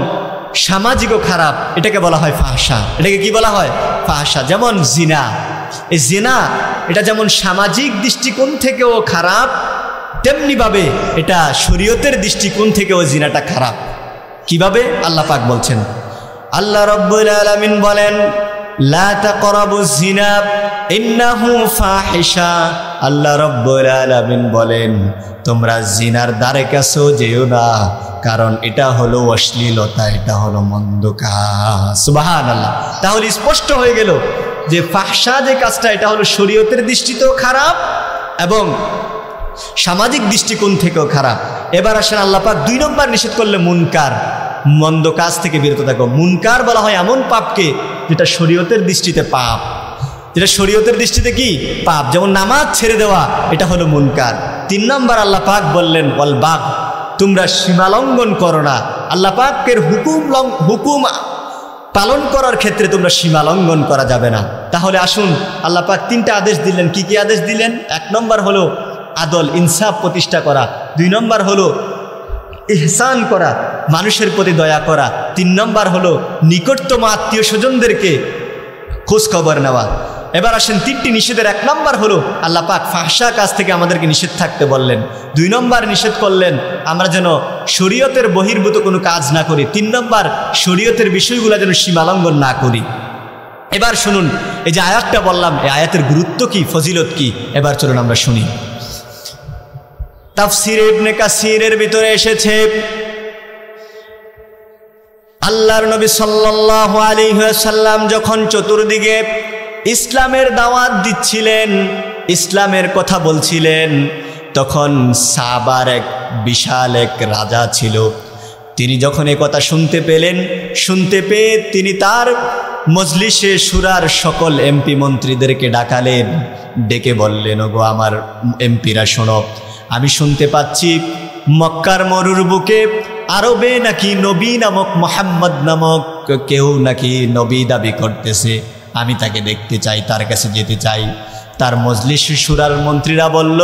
সামাজিকও খারাপ, এটাকে বলা হয় ফাহশা। এটাকে কি বলা হয়? ফাহশা। যেমন জিনা। এই জিনা এটা যেমন সামাজিক দৃষ্টিকোণ থেকেও খারাপ, তেমনিভাবে এটা শরীয়তের দৃষ্টিকোণ থেকেও জিনাটা খারাপ। কিভাবে? আল্লাহ পাক বলছেন, আল্লাহ রাব্বুল আলামিন বলেন লা তাকরাবুজ জিনা ইন্নাহু ফাহিশা। আল্লাহ রাব্বুল আলামিন বলেন তোমরা জিনার দ্বারে কাছেও যেও না, কারণ এটা হলো অশ্লীলতা, এটা হলো মন্দ কাজ। সুবহানাল্লাহ। তাহলে স্পষ্ট হয়ে গেল যে ফাহশা যে কাজটা, এটা হলো শরীয়তের দৃষ্টিতেও খারাপ এবং সামাজিক দৃষ্টিকোণ থেকেও খারাপ। এবার আসেন আল্লাহ পাক দুই নম্বর নিষেধ করলে মুনকার, মন্দ কাজ থেকে বিরত থাকো। মুনকার বলা হয় এমন পাপকে যেটা শরীয়তের দৃষ্টিতে পাপ, যেটা শরীয়তের দৃষ্টিতে কি পাপ। যেমন নামাজ ছেড়ে দেওয়া, এটা হলো মুনকার। তিন নম্বর আল্লাহ পাক বললেন ওয়াল বাগই, তোমরা সীমালঙ্ঘন করো না। আল্লাহ পাকের হুকুম পালন করার ক্ষেত্রে তোমরা সীমালঙ্ঘন করা যাবে না। তাহলে আসুন আল্লাহ পাক তিনটা আদেশ দিলেন। কি কি আদেশ দিলেন? এক নম্বর হলো আদল, ইনসাফ প্রতিষ্ঠা করা। দুই নম্বর হলো ইহসান করা, মানুষের প্রতি দয়া করা। 3 নম্বর হলো নিকটতম আত্মীয় স্বজনদেরকে খোঁজ খবর নেওয়া। এবার আসেন 3টি নিষেধের 1 নম্বর হলো আল্লাহ পাক ফাহশা কাজ থেকে আমাদেরকে নিষেধ থাকতে বললেন। 2 নম্বর নিষেধ করলেন আমরা যেন শরীয়তের বহির্ভূত কোনো কাজ না করি। 3 নম্বর শরীয়তের বিষয়গুলো যেন সীমালঙ্ঘন না করি। এবার শুনুন, এই যে আয়াতটা বললাম, এই আয়াতের গুরুত্ব কি, ফজিলত কি, এবার চলুন আমরা শুনি। তাফসীর ইবনে কাসিরের ভিতরে এসেছে আল্লাহর নবী সাল্লাল্লাহু আলাইহি ওয়াসাল্লাম যখন চতুর্দিকে ইসলামের দাওয়াত দিচ্ছিলেন, ইসলামের কথা বলছিলেন, তখন সাহাবার এক বিশাল এক রাজা ছিল। তিনি যখন এই কথা শুনতে পেলেন, শুনতে পেয়ে তিনি তার মজলিসে শুরার সকল এমপি মন্ত্রীদেরকে ডাকালেন, ডেকে বললেন, ওগো আমার এমপিরা শোনো, আমি শুনতে পাচ্ছি মক্কার মরুর বুকে আরবে নাকি নবী নামক মুহাম্মদ নামক কেউ নাকি নবী দাবি করতেছে, আমি তাকে দেখতে চাই, তার কাছে যেতে চাই। তার মজলিসে শুরার মন্ত্রীরা বলল,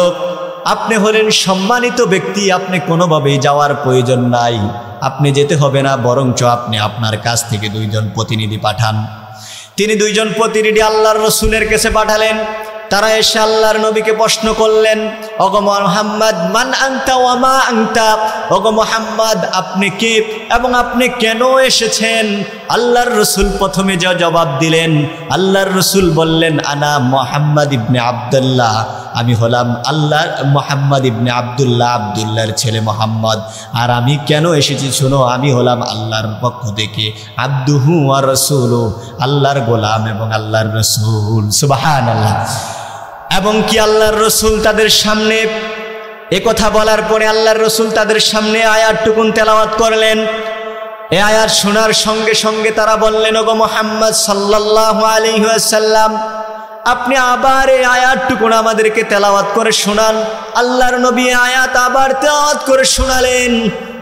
আপনি হলেন সম্মানিত ব্যক্তি, আপনি কোনোভাবেই যাওয়ার প্রয়োজন নাই, আপনি যেতে হবে না, বরঞ্চ আপনি আপনার কাছ থেকে 2 জন প্রতিনিধি পাঠান। তিনি 2 জন প্রতিনিধি আল্লাহর রসুলের কাছে পাঠালেন। তারা এসে আল্লাহর নবীকে প্রশ্ন করলেন, ওগো মুহাম্মদ মান আনতা ওয়া মা আনতা, ওগো মুহাম্মদ আপনি কে এবং আপনি কেন এসেছেন? আল্লাহর রসুল প্রথমে যা জবাব দিলেন, আল্লাহর রসুল বললেন, আনা মুহাম্মদ ইবনে আব্দুল্লাহ, আমি হলাম আল্লাহ মুহাম্মদ ইবনে আব্দুল্লাহ, আব্দুল্লাহর ছেলে মুহাম্মদ। আর আমি কেন এসেছি শোনো, আমি হলাম আল্লাহর পক্ষ থেকে আব্দুহু ওয়া রাসূলু, আল্লাহর গোলাম এবং আল্লাহর রসুল। সুবহানাল্লাহ। এবং কি আল্লাহর রসুল তাদের সামনে একথা বলার পরে আল্লাহর রসুল তাদের সামনে আয়াতটুকুন তেলাওয়াত করলেন। এই আয়াত শোনার সঙ্গে সঙ্গে তারা বললেন, ওগো মুহাম্মদ সাল্লাল্লাহু আলাইহি ওয়াসাল্লাম, আপনি আবার এই আয়াতটুকুন আমাদেরকে তেলাওয়াত করে শোনান। আল্লাহর নবী আয়াত আবার তেলাওয়াত করে শোনালেন।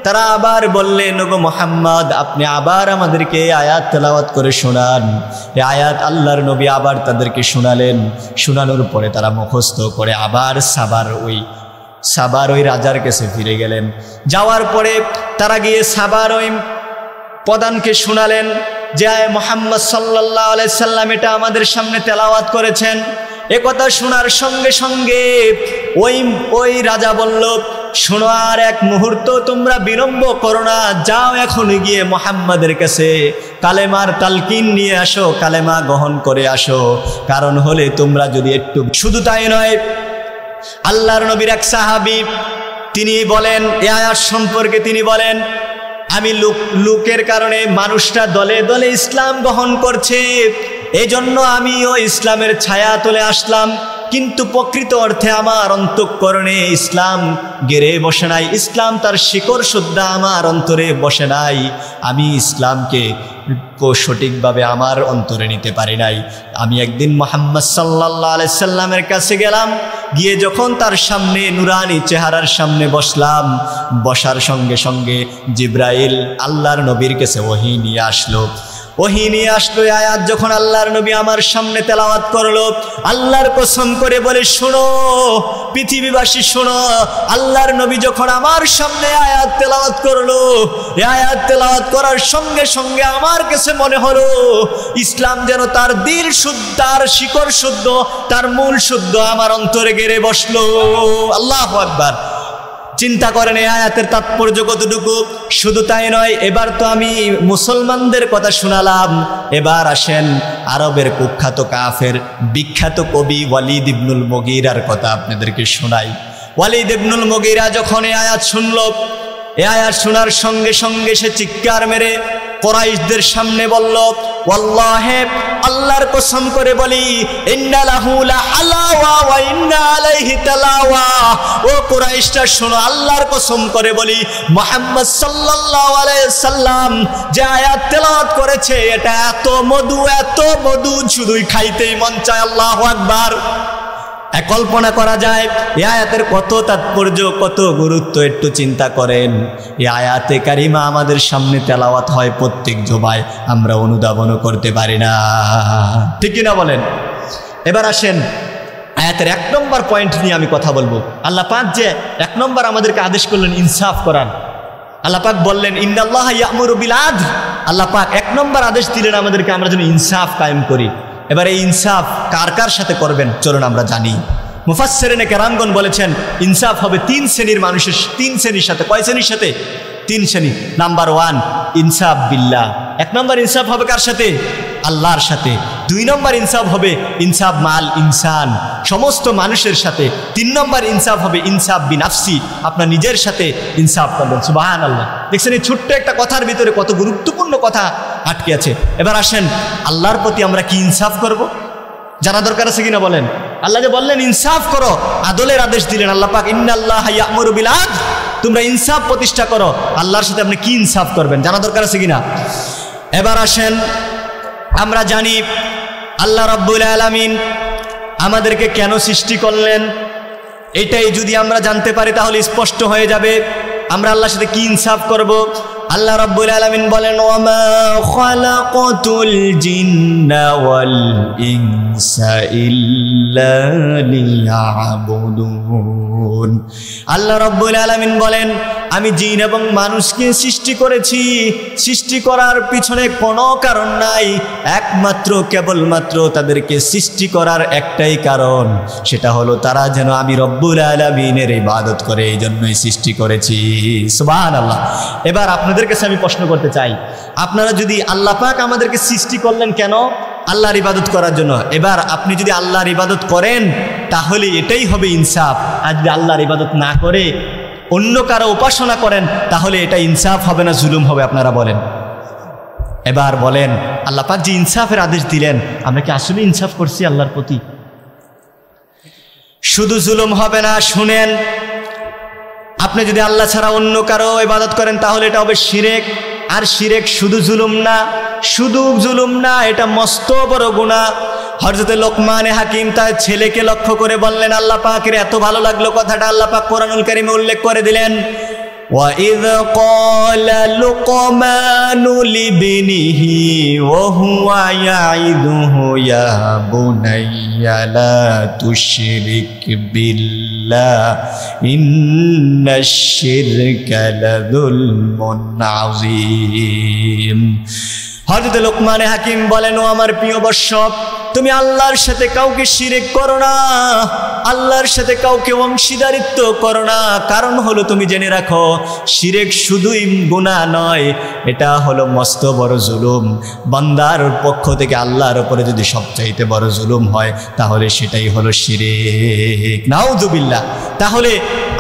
তারা আবার বললেন, ওগো মুহাম্মদ আপনি আবার আমাদেরকে আয়াত তেলাওয়াত করে শোনান। এই আয়াত আল্লাহর নবী আবার তাদেরকে শোনালেন। শোনানোর পরে তারা মুখস্থ করে আবার সাবার ওই রাজার কাছে ফিরে গেলেন। যাওয়ার পরে তারা গিয়ে সাবার ওই প্রধানকে শোনালেন যে মুহাম্মদ সাল্লাল্লাহু আলাইহি সাল্লাম এটা আমাদের সামনে তেলাওয়াত করেছেন। একথা শোনার সঙ্গে সঙ্গে ওই রাজা বলল, শোনো আর এক মুহূর্ত তোমরা বিলম্ব করো না, যাও এখন গিয়ে মুহাম্মাদের কাছে কালেমার তালকিন নিয়ে আসো, কালেমা গ্রহণ করে আসো। কারণ হলে তোমরা যদি একটু, শুধু তাই নয়, আল্লাহর নবীর এক সাহাবী তিনি বলেন, এই আয়াত সম্পর্কে তিনি বলেন, আমি লোকের কারণে মানুষটা দলে দলে ইসলাম গ্রহণ করছে, এজন্য আমিও ইসলামের ছায়া তুলে আসলাম, কিন্তু প্রকৃত অর্থে আমার অন্তঃকরণে ইসলাম গেড়ে বসে নাই, ইসলাম তার শিকড় সুদ্ধা আমার অন্তরে বসে নাই, আমি ইসলামকে সঠিকভাবে আমার অন্তরে নিতে পারি নাই। আমি একদিন মুহাম্মদ সাল্লাল্লাহু আলাইহি সাল্লামের কাছে গেলাম, গিয়ে যখন তার সামনে নুরানি চেহারার সামনে বসলাম, বসার সঙ্গে সঙ্গে জিব্রাইল আল্লাহর নবীর কাছে ওহী নিয়ে আসলো। আয়াত যখন আল্লাহর নবী আমার সামনে তেলাওয়াত করলো, আল্লাহর কসম করে বলে, শোনো পৃথিবীবাসী শোনো, আল্লাহর নবী যখন আমার সামনে আয়াত তেলাওয়াত করলো, এই আয়াত তেলাওয়াত করার সঙ্গে সঙ্গে আমার কাছে মনে হলো ইসলাম যেন তার দিল শুদ্ধ, তার শিকড় শুদ্ধ, তার মূল শুদ্ধ আমার অন্তরে গেড়ে বসলো। আল্লাহু আকবার। চিন্তা করেন এই আয়াতের তাৎপর্য কতটুকু। শুধু তাই নয়, এবার তো আমি মুসলমানদের কথা শোনালাম, এবার আসেন আরবের কুখ্যাত কাফের বিখ্যাত কবি ওয়ালিদ ইবনুল মুগীরার কথা আপনাদেরকে শোনাই। ওয়ালিদ ইবনুল মুগীরা যখন এই আয়াত শুনল, এই আয়াত শোনার সঙ্গে সঙ্গে সে চিৎকার মেরে কুরাইশদের সামনে বলল, ওয়াল্লাহি আল্লাহর কসম করে বলি, ইন্না লাহু লা হালাওয়া ওয়া ইন্না আলাইহি তালাওয়া। ও কুরাইশরা শোনো, আল্লাহর কসম করে বলি, মুহাম্মদ সাল্লাল্লাহু আলাইহি সাল্লাম যে আয়াত তেলাওয়াত করেছে এটা এত মধু শুধুই খাইতেই মন চায়। আল্লাহু আকবার। কল্পনা করা যায় এই আয়াতের কত তাৎপর্য, কত গুরুত্ব, একটু চিন্তা করেন। এই আয়াতে কারিমা আমাদের সামনে তেলাওয়াত হয় প্রত্যেক জুমায়, আমরা অনুধাবনও করতে পারি না, ঠিক কিনা বলেন? এবার আসেন আয়াতের 1 নম্বর পয়েন্ট নিয়ে আমি কথা বলবো। আল্লাহ পাক যে 1 নম্বর আমাদেরকে আদেশ করলেন ইনসাফ করার, আল্লাহ পাক বললেন ইন্নাল্লাহা ইয়া'মুরু বিল আদল। আল্লাহ পাক এক নম্বর আদেশ দিলেন আমাদেরকে, আমরা যেন ইনসাফ কায়েম করি। এবার এই ইনসাফ কার কার সাথে করবেন চলুন আমরা জানি। মুফাসসিরিনে কেরামগণ বলেছেন ইনসাফ হবে তিন শ্রেণীর মানুষের, তিন শ্রেণীর সাথে। কয় শ্রেণীর সাথে? তিন শ্রেণী। নাম্বার ওয়ান ইনসাফ বিল্লাহ। এক নম্বর ইনসাফ হবে কার সাথে? আল্লাহর সাথে। দুই নম্বর ইনসাফ হবে ইনসাফ মাল ইনসান, সমস্ত মানুষের সাথে। তিন নম্বর ইনসাফ হবে ইনসাফ বিনাফসি, আপনার নিজের সাথে ইনসাফ করবেন। সুবহানাল্লাহ। দেখছেন এই ছোট্ট একটা কথার ভিতরে কত গুরুত্বপূর্ণ কথা আটকে আছে। এবার আসেন আল্লাহর প্রতি আমরা কি ইনসাফ করব জানা দরকার আছে কিনা বলেন। আল্লাহ যে বললেন ইনসাফ করো, আদলের আদেশ দিলেন আল্লাহ পাক, ইন্নাল্লাহা ইয়া'মুরু বিল আদল, তোমরা ইনসাফ প্রতিষ্ঠা করো। আল্লাহর সাথে আপনি কি ইনসাফ করবেন জানা দরকার আছে কিনা। এবার আসেন আমরা জানি আল্লাহ রাব্বুল আলামিন আমাদেরকে কেন সৃষ্টি করলেন, এটাই যদি আমরা জানতে পারি তাহলে স্পষ্ট হয়ে যাবে আমরা আল্লাহর সাথে কি ইনসাফ করব। আল্লাহ রাব্বুল আলামিন বলেন ওয়ামা খালাকাতুল জিন্না ওয়াল ইনসা ইল্লা লিয়াবুদুন। আল্লাহ রাব্বুল আলামিন বলেন আমি জিন এবং মানুষকে সৃষ্টি করেছি, সৃষ্টি করার পিছনে কোনো কারণ নাই, একমাত্র কেবলমাত্র তাদেরকে সৃষ্টি করার একটাই কারণ, সেটা হলো তারা যেন আমি রব্বুল আলামিনের ইবাদত করে, এই জন্যই সৃষ্টি করেছি। সুবহানাল্লাহ। এবার আপনাদের কাছে আমি প্রশ্ন করতে চাই, আপনারা যদি আল্লাহ পাক আমাদেরকে সৃষ্টি করলেন কেন? আল্লাহর ইবাদত করার জন্য। এবার আপনি যদি আল্লাহর ইবাদত করেন তাহলে এটাই হবে ইনসাফ, আর যদি আল্লাহর ইবাদত না করে অন্য কারো উপাসনা করেন তাহলে এটা ইনসাফ হবে না জুলুম হবে? আপনারা বলেন। এবার বলেন আল্লাহ পাক যে ইনসাফের আদেশ দিলেন আমরা কি আসলে ইনসাফ করছি আল্লাহর প্রতি? শুধু জুলুম হবে না, শুনেন, আপনি যদি আল্লাহ ছাড়া অন্য কারো ইবাদত করেন তাহলে এটা হবে শিরক। আর শিরক শুধু জুলুম না, শুধু জুলুম না, এটা মস্ত বড় গুনাহ। হযরত লোকমানে হাকিম তার ছেলেকে লক্ষ্য করে বললেন, আল্লাহ পাকের এত ভালো লাগলো কথাটা, আল্লাহ পাক কোরআনুল কারীমে উল্লেখ করে দিলেন وَإِذْ قَالَ لُقْمَانُ لِابْنِهِ وَهُوَ يَعِظُهُ يَا بُنَيَّ لَا تُشْرِكْ بِاللَّهِ إِنَّ الشِّرْكَ لَظُلْمٌ عَظِيمٌ। হযরত লোকমানে হাকিম বলেন, ও আমার প্রিয় বৎস, তুমি আল্লাহর সাথে কাউকে শিরক করো না, আল্লাহর সাথে কাউকে অংশীদারিত্ব করো না। কারণ হলো তুমি জেনে রাখো শিরক শুধুই গুনাহ নয়, এটা হলো মস্ত বড় জুলুম। বান্দার পক্ষ থেকে আল্লাহর উপরে যদি সবচাইতে বড় জুলুম হয় তাহলে সেটাই হলো শিরক। নাউযুবিল্লাহ। তাহলে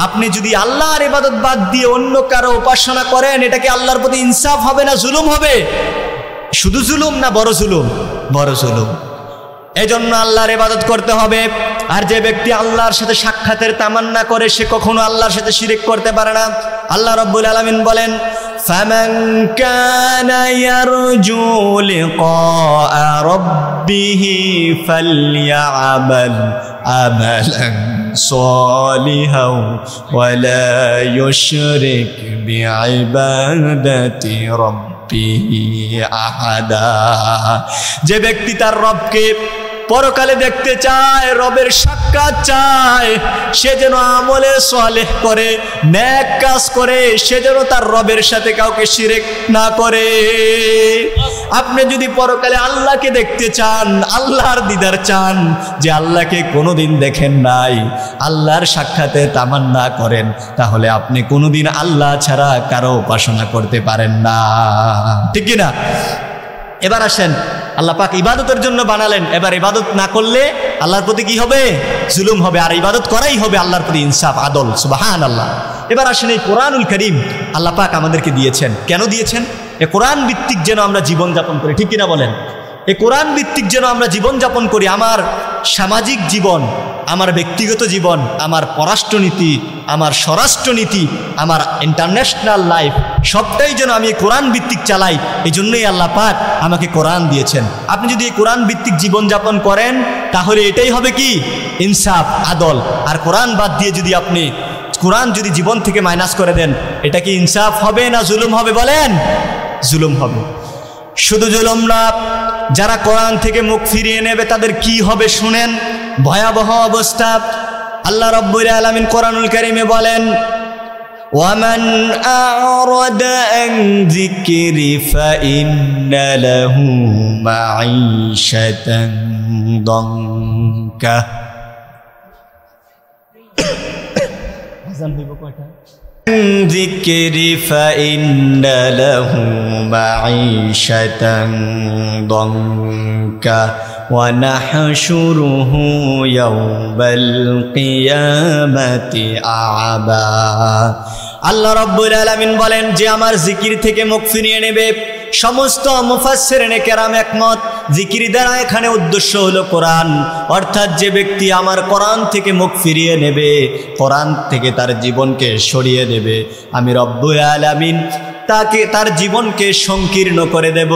আপনি যদি আল্লাহর ইবাদত বাদ দিয়ে অন্য কারো উপাসনা করেন এটা কি আল্লাহর প্রতি ইনসাফ হবে না জুলুম হবে? শুধু জুলুম না বড় জুলুম? বড় জুলুম। এজন্য আল্লাহর ইবাদত করতে হবে। আর যে ব্যক্তি আল্লাহর সাথে সাক্ষাতের তামান্না করে সে কখনো আল্লাহর সাথে শিরক করতে পারে না। আল্লাহ রাব্বুল আলামিন বলেন ফামান কানা ইয়ারজু লিকা রাব্বিহি ফালইআমাল আমালান সালিহাও ওয়া লা ইউশরিক বিইবাদাতি রাব্বিহি আহাদা। যে ব্যক্তি তার রবকে পরকালে দেখতে চায়, রবের সাক্ষাৎ চায়, সে যেন আমলে সালেহ করে, নেক কাজ করে, সে যেন তার রবের সাথে কাউকে শিরক না করে। আপনি যদি পরকালে আল্লাহকে দেখতে চান, আল্লাহর দিদার চান, যে আল্লাহকে কোনোদিন দেখেন নাই, আল্লাহর সাক্ষাতে তামান্না করেন, তাহলে আপনি কোনোদিন আল্লাহ ছাড়া কারো উপাসনা করতে পারেন না, ঠিক কি না? এবার আসেন, আল্লাহ পাক ইবাদতের জন্য বানালেন, এবার ইবাদত না করলে আল্লাহর প্রতি কি হবে? জুলুম হবে। আর ইবাদত করাই হবে আল্লাহর প্রতি ইনসাফ, আদল। সুবহানাল্লাহ। এবার আসেন এই কোরআনুল কারীম আল্লাহ পাক আমাদেরকে দিয়েছেন। কেন দিয়েছেন? এ কোরআন ভিত্তিক যেন আমরা জীবনযাপন করি, ঠিক কিনা বলেন? এই কোরআন ভিত্তিক যেন আমরা জীবনযাপন করি। আমার সামাজিক জীবন, আমার ব্যক্তিগত জীবন, আমার পররাষ্ট্রনীতি, আমার স্বরাষ্ট্রনীতি, আমার ইন্টারন্যাশনাল লাইফ সবটাই যেন আমি কোরআন ভিত্তিক চালাই। এই জন্যই আল্লাহ পাক আমাকে কোরআন দিয়েছেন। আপনি যদি এই কোরআন ভিত্তিক জীবনযাপন করেন তাহলে এটাই হবে কি? ইনসাফ, আদল। আর কোরআন বাদ দিয়ে যদি আপনি কোরআন যদি জীবন থেকে মাইনাস করে দেন এটা কি ইনসাফ হবে না জুলুম হবে? বলেন, জুলুম হবে। শুধু জুলুম না, যারা কোরআন থেকে মুখ ফিরিয়ে নেবে তাদের কি হবে শুনেন, ভয়াবহ অবস্থা। আল্লাহ রাব্বুল আলামিন কোরআনুল কারীমে বলেন ومن أعرض عن ذكري فإن له معيشة ضنكا ذكري فإن له معيشة ضنكا ونحشره يوم القيامة أعمى আল্লাহ রাব্বুল আলামিন বলেন যে আমার জিকির থেকে মুখ ফিরিয়ে নেবে সমস্ত মুফাসসিরিনে কেরাম একমত জিকির দ্বারা এখানে উদ্দেশ্য হলো কোরআন অর্থাৎ যে ব্যক্তি আমার কোরআন থেকে মুখ ফিরিয়ে নেবে কোরআন থেকে তার জীবনকে সরিয়ে দেবে আমি রব্বুল আলামিন তাকে তার জীবনকে সংকীর্ণ করে দেব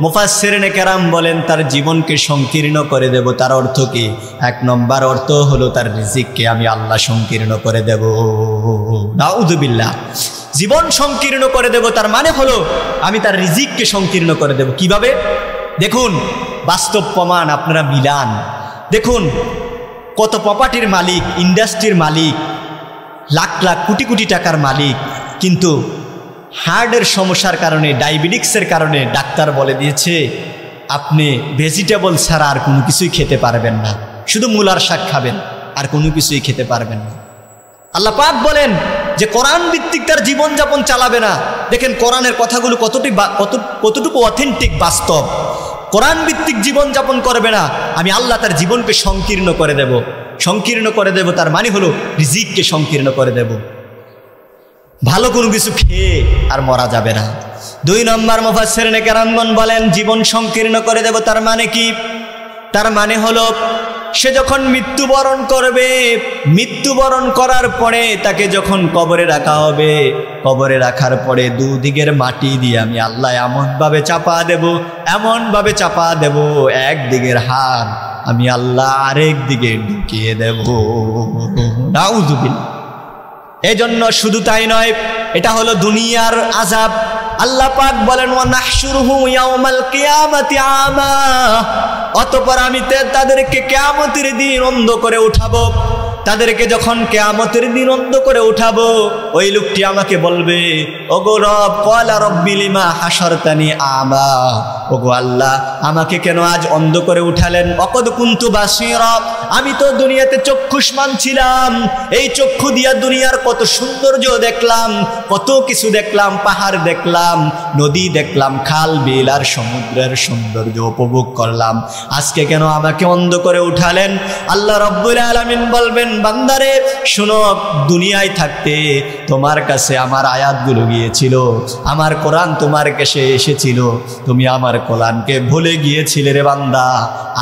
মুফাসসিরিনে কেরাম বলেন তার জীবনকে সংকীর্ণ করে দেব তার অর্থ কি এক নম্বর অর্থ হলো তার রিজিককে আমি আল্লাহ সংকীর্ণ করে দেব নাউযুবিল্লাহ জীবন সংকীর্ণ করে দেব তার মানে হলো আমি তার রিজিককে সংকীর্ণ করে দেব কিভাবে দেখুন বাস্তব প্রমাণ আপনারা মিলান দেখুন কত প্রপার্টির মালিক ইন্ডাস্ট্রির মালিক লাখ লাখ কোটি কোটি টাকার মালিক কিন্তু হার্টের সমস্যার কারণে ডায়াবেটিক্সের কারণে ডাক্তার বলে দিয়েছে আপনি ভেজিটেবল ছাড়া আর কোনো কিছুই খেতে পারবেন না শুধু মূলার শাক খাবেন আর কোনো কিছুই খেতে পারবেন না আল্লাহ পাক বলেন যে কোরআন ভিত্তিক তার জীবনযাপন চালাবে না দেখেন কোরআনের কথাগুলো কতটুকু অথেন্টিক বাস্তব কোরআন ভিত্তিক জীবনযাপন করবে না আমি আল্লাহ তার জীবনকে সংকীর্ণ করে দেব তার মানে হলো রিজিককে সংকীর্ণ করে দেব ভালো কোনো কিছু খেয়ে আর মরা যাবে না দুই নম্বর মুফাসসিরিনে কেরামগণ বলেন জীবন সংকীর্ণ করে দেব তার মানে কি তার মানে হলো সে যখন মৃত্যুবরণ করবে মৃত্যুবরণ করার পরে তাকে যখন কবরে রাখা হবে কবরে রাখার পরে দুদিকের মাটি দিয়ে আমি আল্লাহ এমনভাবে চাপা দেব একদিকের হাড় আমি আল্লাহ আরেক দিকে ঢুকিয়ে দেব নাউযুবিল্লাহ এজন্য শুধু তাই নয় এটা হলো দুনিয়ার আযাব আল্লাহ পাক বলেন ওয়া নাহশুরুহু ইয়াউমাল কিয়ামাতি আমা অতঃপর আমি তাদেরকে কিয়ামতের দিন অন্ধ করে উঠাবো তাদেরকে যখন কিয়ামতের দিন অন্ধ করে উঠাবো ওই লোকটি আমাকে বলবে ওগো রব ক্বালা রাব্বি লিমা হাশারতানি আমা ওগো আল্লাহ আমাকে কেন আজ অন্ধ করে উঠালেন ওয়াকাদ কুনতু বাসীরা আমি তো দুনিয়াতে চক্ষুষ্মান ছিলাম এই চক্ষু দিয়া দুনিয়ার কত সৌন্দর্য দেখলাম কত কিছু দেখলাম পাহাড় দেখলাম নদী দেখলাম খাল বিল আর সমুদ্রের সৌন্দর্য উপভোগ করলাম আজকে কেন আমাকে অন্ধ করে উঠালেন আল্লাহ রাব্বুল আলামিন বলবেন বান্দারে শুনো দুনিয়ায় থাকতে তোমার কাছে আমার আয়াতগুলো গিয়েছিল আমার কোরআন তোমার কাছে এসেছিল তুমি আমার কোরআনকে ভুলে গিয়েছিলে রে বান্দা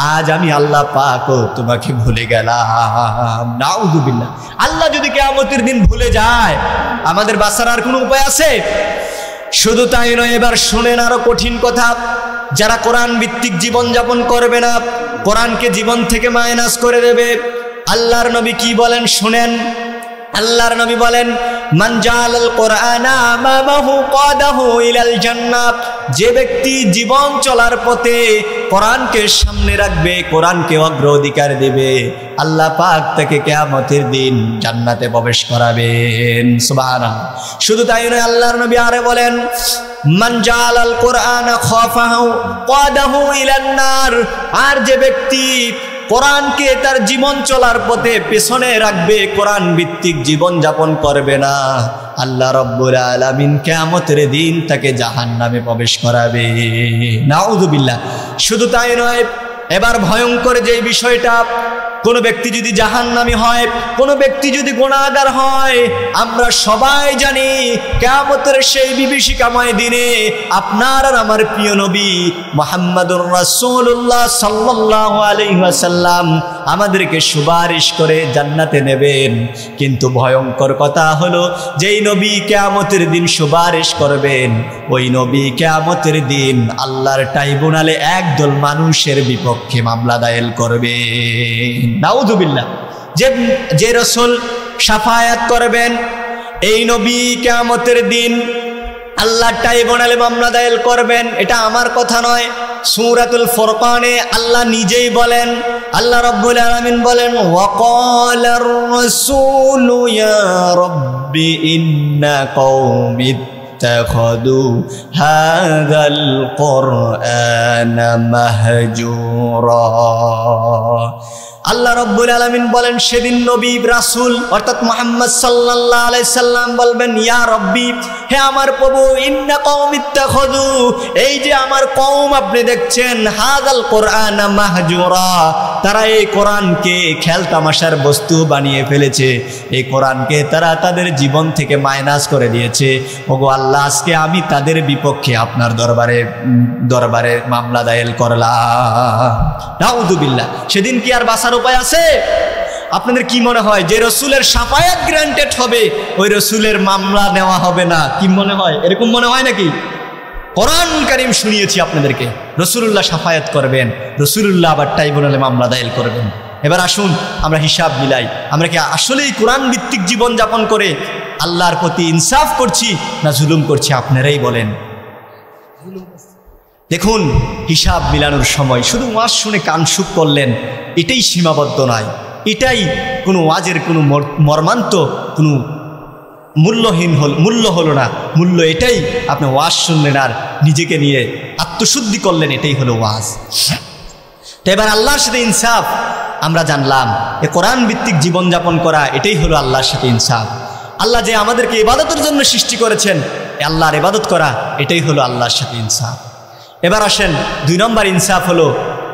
আজ আমি আল্লাহ পাকও তোমাকে ভুলে গেলাম নাউযুবিল্লাহ আল্লাহ যদি কিয়ামতের দিন ভুলে যায় আমাদের বাঁচার আর কোনো উপায় আছে শুধু তাই নয় এবার শুনেন আরো কঠিন কথা যারা কোরআন ভিত্তিক জীবন যাপন করবে না কোরআনকে জীবন থেকে মাইনাস করে দেবে আল্লাহর নবী কি বলেন শুনেন আল্লাহর নবী বলেন মান জাআলাল কুরআনা আমামাহু কাদাহু ইলাল জান্নাহ যে ব্যক্তি জীবন চলার পথে কোরআনকে সামনে রাখবে কোরআনকে অগ্রাধিকার দেবে আল্লাহ পাক তাকে কিয়ামতের দিন জান্নাতে প্রবেশ করাবেন সুবহানাল্লাহ শুধু তাই নয় আল্লাহর নবী আরে বলেন মান জাআলাল কুরআনা খাফাহু কাদাহু ইলান নার আর যে ব্যক্তি কোরআনকে তার জীবন চলার পথে পেছনে রাখবে কোরআন ভিত্তিক জীবন যাপন করবে না আল্লাহ রাব্বুল আলামিন কিয়ামতের দিন তাকে জাহান্নামে প্রবেশ করাবে নাউযুবিল্লাহ শুধু তাই নয় এবার ভয়ঙ্কর যে বিষয়টা কোনো ব্যক্তি যদি জাহান্নামী হয় কোনো ব্যক্তি যদি গুনাহগার হয় আমরা সবাই জানি কিয়ামতের সেই বিভীষিকাময় দিনে আপনার আর আমার প্রিয় নবী মুহাম্মদুর রাসূলুল্লাহ সাল্লাল্লাহু আলাইহি ওয়াসাল্লাম আমাদেরকে সুপারিশ করে জান্নাতে নেবেন কিন্তু ভয়ঙ্কর কথা হলো যেই নবী কিয়ামতের দিন সুপারিশ করবেন ওই নবী কিয়ামতের দিন আল্লাহর ট্রাইব্যুনালে একদল মানুষের বিপক্ষে মামলা দায়ের করবেন নাউযুবিল্লাহ যে রাসূল শাফায়াত করবেন এই নবী কিয়ামতের দিন আল্লাহ ট্রাইব্যুনালে মামলা দায়ের করবেন, এটা আমার কথা নয়। সূরাতুল ফুরকানে আল্লাহ নিজেই বলেন, আল্লাহ রাব্বুল আলামিন বলেন, ওয়াকালার রাসূলু ইয়া রাব্বি ইন্না কওমি ইত্তাখাযু হাযাল কুরআনা মাহজুরা। আল্লাহ রাব্বুল আলামিন বলেন, সেদিন নবী রাসূল অর্থাৎ মুহাম্মদ সাল্লাল্লাহু আলাইহি সাল্লাম বলবেন, ইয়া রব্বি, হে আমার প্রভু, ইন্না কওমি ইত্তাখাযু, এই যে আমার কওম আপনি দেখছেন, হাযাল কুরআনা মাহজুরা, তারা এই কোরআনকে খেলতামাশার বস্তু বানিয়ে ফেলেছে, এই কোরআনকে তারা তাদের জীবন থেকে মাইনাস করে দিয়েছে। ওগো আল্লাহ, আজকে আমি তাদের বিপক্ষে আপনার দরবারে মামলা দায়ের করলাম। নাউযুবিল্লাহ। সেদিন কি আর বাঁচার উপায় আছে? আপনাদের কি মনে হয় যে রসুলের শাফায়াত গ্রান্টেড হবে ওই রসুলের মামলা নেওয়া হবে না? কি মনে হয়? এরকম মনে হয় নাকি? কোরআন কারীম শুনিয়েছি আপনাদেরকে, রসুলুল্লাহ শাফায়াত করবেন, রসুলুল্লাহ আবার ট্রাইব্যুনালে মামলা দায়ের করবেন। এবার আসুন আমরা হিসাব মিলাই, আমরা কি আসলেই কোরআন ভিত্তিক জীবন যাপন করে আল্লাহর প্রতি ইনসাফ করছি না জুলুম করছি? আপনারাই বলেন। দেখুন, হিসাব মিলানোর সময় শুধু ওয়াজ শুনে কান শুক করলেন এটাই সীমাবদ্ধ নয়, এটাই কোনো ওয়াজের কোনো মর্মান্ত কোনো মূল্য হলো না। মূল্য এটাই, আপনি ওয়াজ শুনলেন আর নিজেকে নিয়ে আত্মশুদ্ধি করলেন, এটাই হলো ওয়াজ। তো এবার আল্লাহর সাথে ইনসাফ আমরা জানলাম, এ কোরআন ভিত্তিক জীবনযাপন করা এটাই হলো আল্লাহর সাথে ইনসাফ। আল্লাহ যে আমাদেরকে ইবাদতের জন্য সৃষ্টি করেছেন, আল্লাহর ইবাদত করা এটাই হলো আল্লাহর সাথে ইনসাফ। এবার আসেন 2 নম্বর ইনসাফ হলো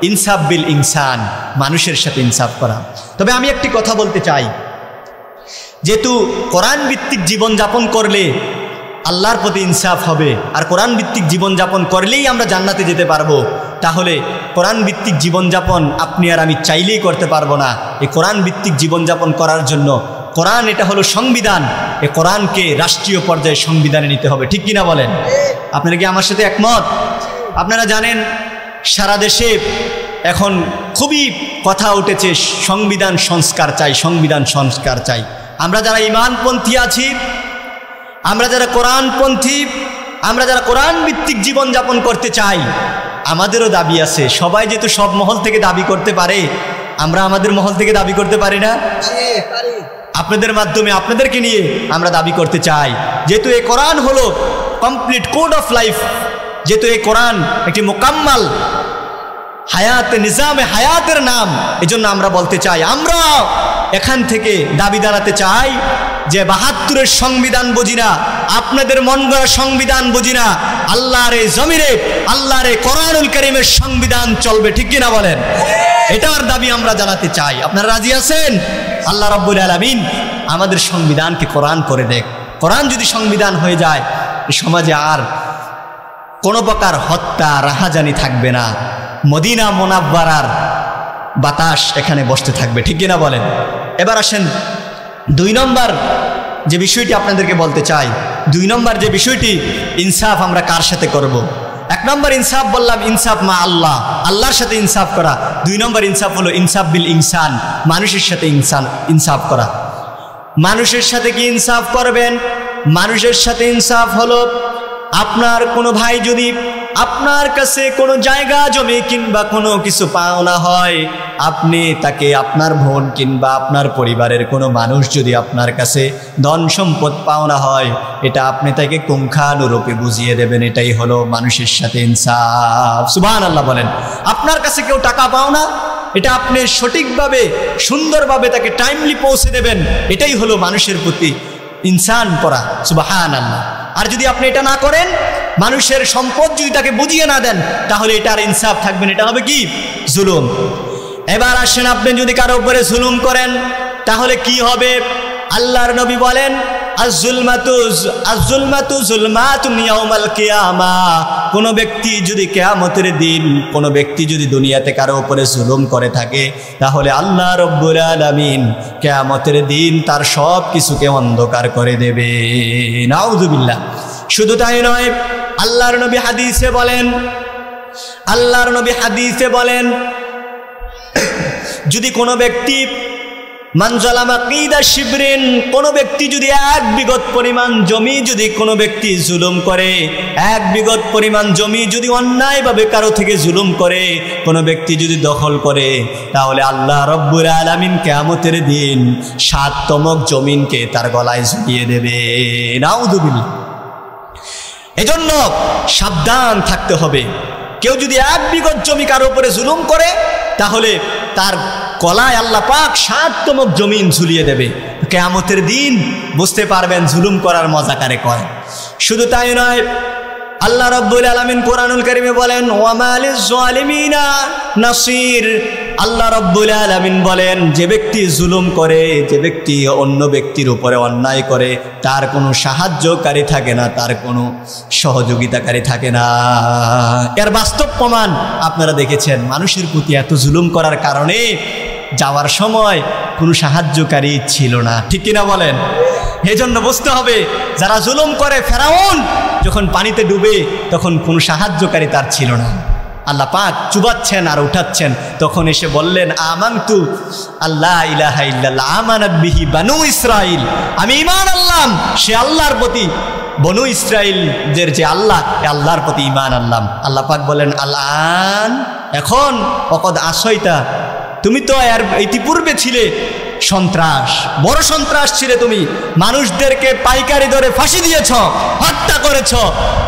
ইনসাফ বিল ইনসান, মানুষের সাথে ইনসাফ করা। তবে আমি একটি কথা বলতে চাই, যেহেতু কোরআন ভিত্তিক জীবনযাপন করলে আল্লাহর প্রতি ইনসাফ হবে আর কোরআন ভিত্তিক জীবনযাপন করলেই আমরা জান্নাতে যেতে পারবো, তাহলে কোরআন ভিত্তিক জীবনযাপন আপনি আর আমি চাইলেই করতে পারবো না। এই কোরআন ভিত্তিক জীবনযাপন করার জন্য কোরআন এটা হলো সংবিধান, এই কোরআনকে রাষ্ট্রীয় পর্যায়ে সংবিধানে নিতে হবে। ঠিক কিনা বলেন? আপনারা কি আমার সাথে একমত? আপনারা জানেন সারা দেশে এখন খুবই কথা উঠেছে সংবিধান সংস্কার চাই, সংবিধান সংস্কার চাই। আমরা যারা ঈমানপন্থী আছি, আমরা যারা কোরআনপন্থী, আমরা যারা কোরআন ভিত্তিক জীবনযাপন করতে চাই, আমাদেরও দাবি আছে। সবাই যেহেতু সব মহল থেকে দাবি করতে পারে, আমরা আমাদের মহল থেকে দাবি করতে পারি না? আপনাদের মাধ্যমে আপনাদেরকে নিয়ে আমরা দাবি করতে চাই, যেহেতু এই কোরআন হলো কমপ্লিট কোড অফ লাইফ, যেহেতু এই কোরআন একটি মোকাম্মাল হায়াত, নিজামে হায়াতের নাম, এজন্য আমরা বলতে চাই, আমরা এখান থেকে দাবি দাঁড়াতে চাই যে 72-এর সংবিধান বুঝি না, আপনাদের মন গড়া সংবিধান বুঝি না, আল্লাহর এই জমিনে আল্লাহর এই কোরআনুল কারীমের সংবিধান চলবে। ঠিক কিনা বলেন? এটার দাবি আমরা জানাতে চাই। আপনারা রাজি আছেন? আল্লাহ রাব্বুল আলামিন আমাদের সংবিধানকে কোরআন করে দেখ। কোরআন যদি সংবিধান হয়ে যায়, এই সমাজে আর কোনো প্রকার হত্যা রাহাজানি থাকবে না, মদিনা মুনাওয়ারার বাতাস এখানে বসতে থাকবে। ঠিক কিনা বলেন? এবার আসেন 2 নম্বর যে বিষয়টি আপনাদেরকে বলতে চাই, 2 নম্বর যে বিষয়টি, ইনসাফ আমরা কার সাথে করব? 1 নম্বর ইনসাফ বললাম ইনসাফ মা আল্লাহ, আল্লাহর সাথে ইনসাফ করা। 2 নম্বর ইনসাফ হলো ইনসাফ বিল ইনসান, মানুষের সাথে ইনসাফ করা। মানুষের সাথে কি ইনসাফ করবেন? মানুষের সাথে ইনসাফ হলো, আপনার কোনো ভাই যদি আপনার কাছে কোনো জায়গা জমি কিংবা কোনো কিছু পাওনা হয়, আপনি তাকে, আপনার বোন কিংবা আপনার পরিবারের কোনো মানুষ যদি আপনার কাছে ধন সম্পদ পাওনা হয়, এটা আপনি তাকে পুঙ্খানুরূপে বুঝিয়ে দেবেন। এটাই হলো মানুষের সাথে ইনসাফ। সুবহানাল্লাহ বলেন। আপনার কাছে কেউ টাকা পাওনা, এটা আপনি সঠিকভাবে সুন্দরভাবে তাকে টাইমলি পৌঁছে দেবেন, এটাই হলো মানুষের প্রতি ইনসান করা। সুবহানাল্লাহ। আর যদি আপনি এটা না করেন, মানুষের সম্পদ যদি তাকে বুঝিয়ে না দেন, তাহলে এটা আর ইনসাফ থাকবে না, এটা হবে কি? জুলুম। এবার আসেন, আপনি যদি কারো উপরে জুলুম করেন তাহলে কি হবে? আল্লাহর নবী বলেন, আজ-জুলমাতু জুলমাতুন ইয়াউমাল কিয়ামাহ। কোনো ব্যক্তি যদি কিয়ামতের দিন, কোনো ব্যক্তি যদি দুনিয়াতে কারো উপরে জুলুম করে থাকে, তাহলে আল্লাহ রাব্বুল আলামিন কিয়ামতের দিন তার সব কিছুকে অন্ধকার করে দেবে। নাউযুবিল্লাহ। শুধু তাই নয়, আল্লাহর নবী হাদিসে বলেন, যদি কোনো ব্যক্তি মান জালামা কিদা শিবরিন, কোনো ব্যক্তি যদি 1 বিঘত পরিমাণ জমি যদি কোনো ব্যক্তি জুলুম করে, 1 বিঘত পরিমাণ জমি যদি অন্যায়ভাবে কারো থেকে জুলুম করে, কোনো ব্যক্তি যদি দখল করে, তাহলে আল্লাহ রব্বুল আলামিন কিয়ামতের দিন 7 তমক জমিনকে তার গলায় ঝুলিয়ে দেবে। নাউযুবিল্লাহ। এজন্য সাবধান থাকতে হবে। কেউ যদি 1 বিঘত জমি কারো উপরে জুলুম করে, তাহলে তার গলায় আল্লাহ পাক 7 তমক জমিন ঝুলিয়ে দেবে। কিয়ামতের দিন বুঝতে পারবেন জুলুম করার মজা কারে কয়। শুধু তাই নয়, আল্লাহ রাব্বুল আলামিন কোরআনুল কারীমে বলেন ওয়া মালিজ জালিমিনা নাসির। আল্লাহ রাব্বুল আলামিন বলেন, যে ব্যক্তি জুলুম করে, যে ব্যক্তি অন্য ব্যক্তির উপরে অন্যায় করে, তার কোনো সাহায্যকারী থাকে না, তার কোনো সহযোগিতাকারী থাকে না। এর বাস্তব প্রমাণ আপনারা দেখেছেন। মানুষের প্রতি এত জুলুম করার কারণে যাওয়ার সময় কোনো সাহায্যকারী ছিল না, ঠিক কিনা বলেন? এজন্য বুঝতে হবে, যারা জুলুম করে, ফেরাউন যখন পানিতে ডুবে তখন কোনো সাহায্যকারী তার ছিল না। আল্লাহ পাক চুবাচ্ছেন আর উঠাচ্ছেন, তখন এসে বললেন আমানতু আল্লাহ ইলাহা ইল্লাল্লাহ আমানাত বিহি বানু ইসরাইল, আমি ঈমান আনলাম সে আল্লাহর প্রতি, বনু ইসরাইলদের যে আল্লাহ, এই আল্লাহর প্রতি ঈমান আনলাম। আল্লাহ পাক বলেন আল-আন, এখন অকদ আসইতা, তুমি তো এর ইতিপূর্বে ছিলে সন্ত্রাস, বড় সন্ত্রাস ছিলে, তুমি মানুষদেরকে পাইকারি দরে ফাঁসি দিয়েছ, হত্যা করেছ,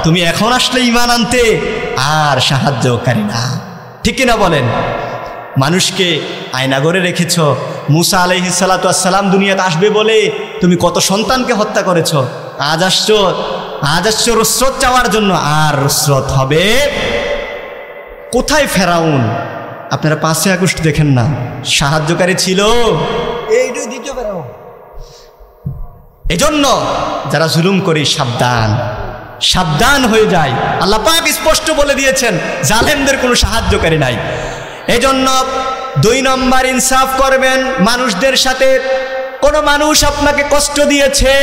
তুমি এখন আসলে ঈমান আনতে আর সাহায্যকারী না, ঠিক কিনা বলেন? মানুষকে আয়না করে রেখেছ, মুসা আলাইহিস সালাতু ওয়াস সালাম দুনিয়াতে আসবে বলে তুমি কত সন্তানকে হত্যা করেছ, আজ আসছো রুসরত চাওয়ার জন্য, আর রুসরত হবে কোথায়? ফেরাউন আপনারা 5 আগস্ট দেখেন না, সাহায্যকারী ছিল এইটাই দ্বিতীয় ফেরাউন। এজন্য যারা জুলুম করে সাবধান হয়ে যায়। আল্লাহ পাক স্পষ্ট বলে দিয়েছেন জালেমদের কোনো সাহায্যকারী নাই। এজন্য 2 নম্বর ইনসাফ করবেন মানুষদের সাথে। কোনো মানুষ আপনাকে কষ্ট দিয়েছে,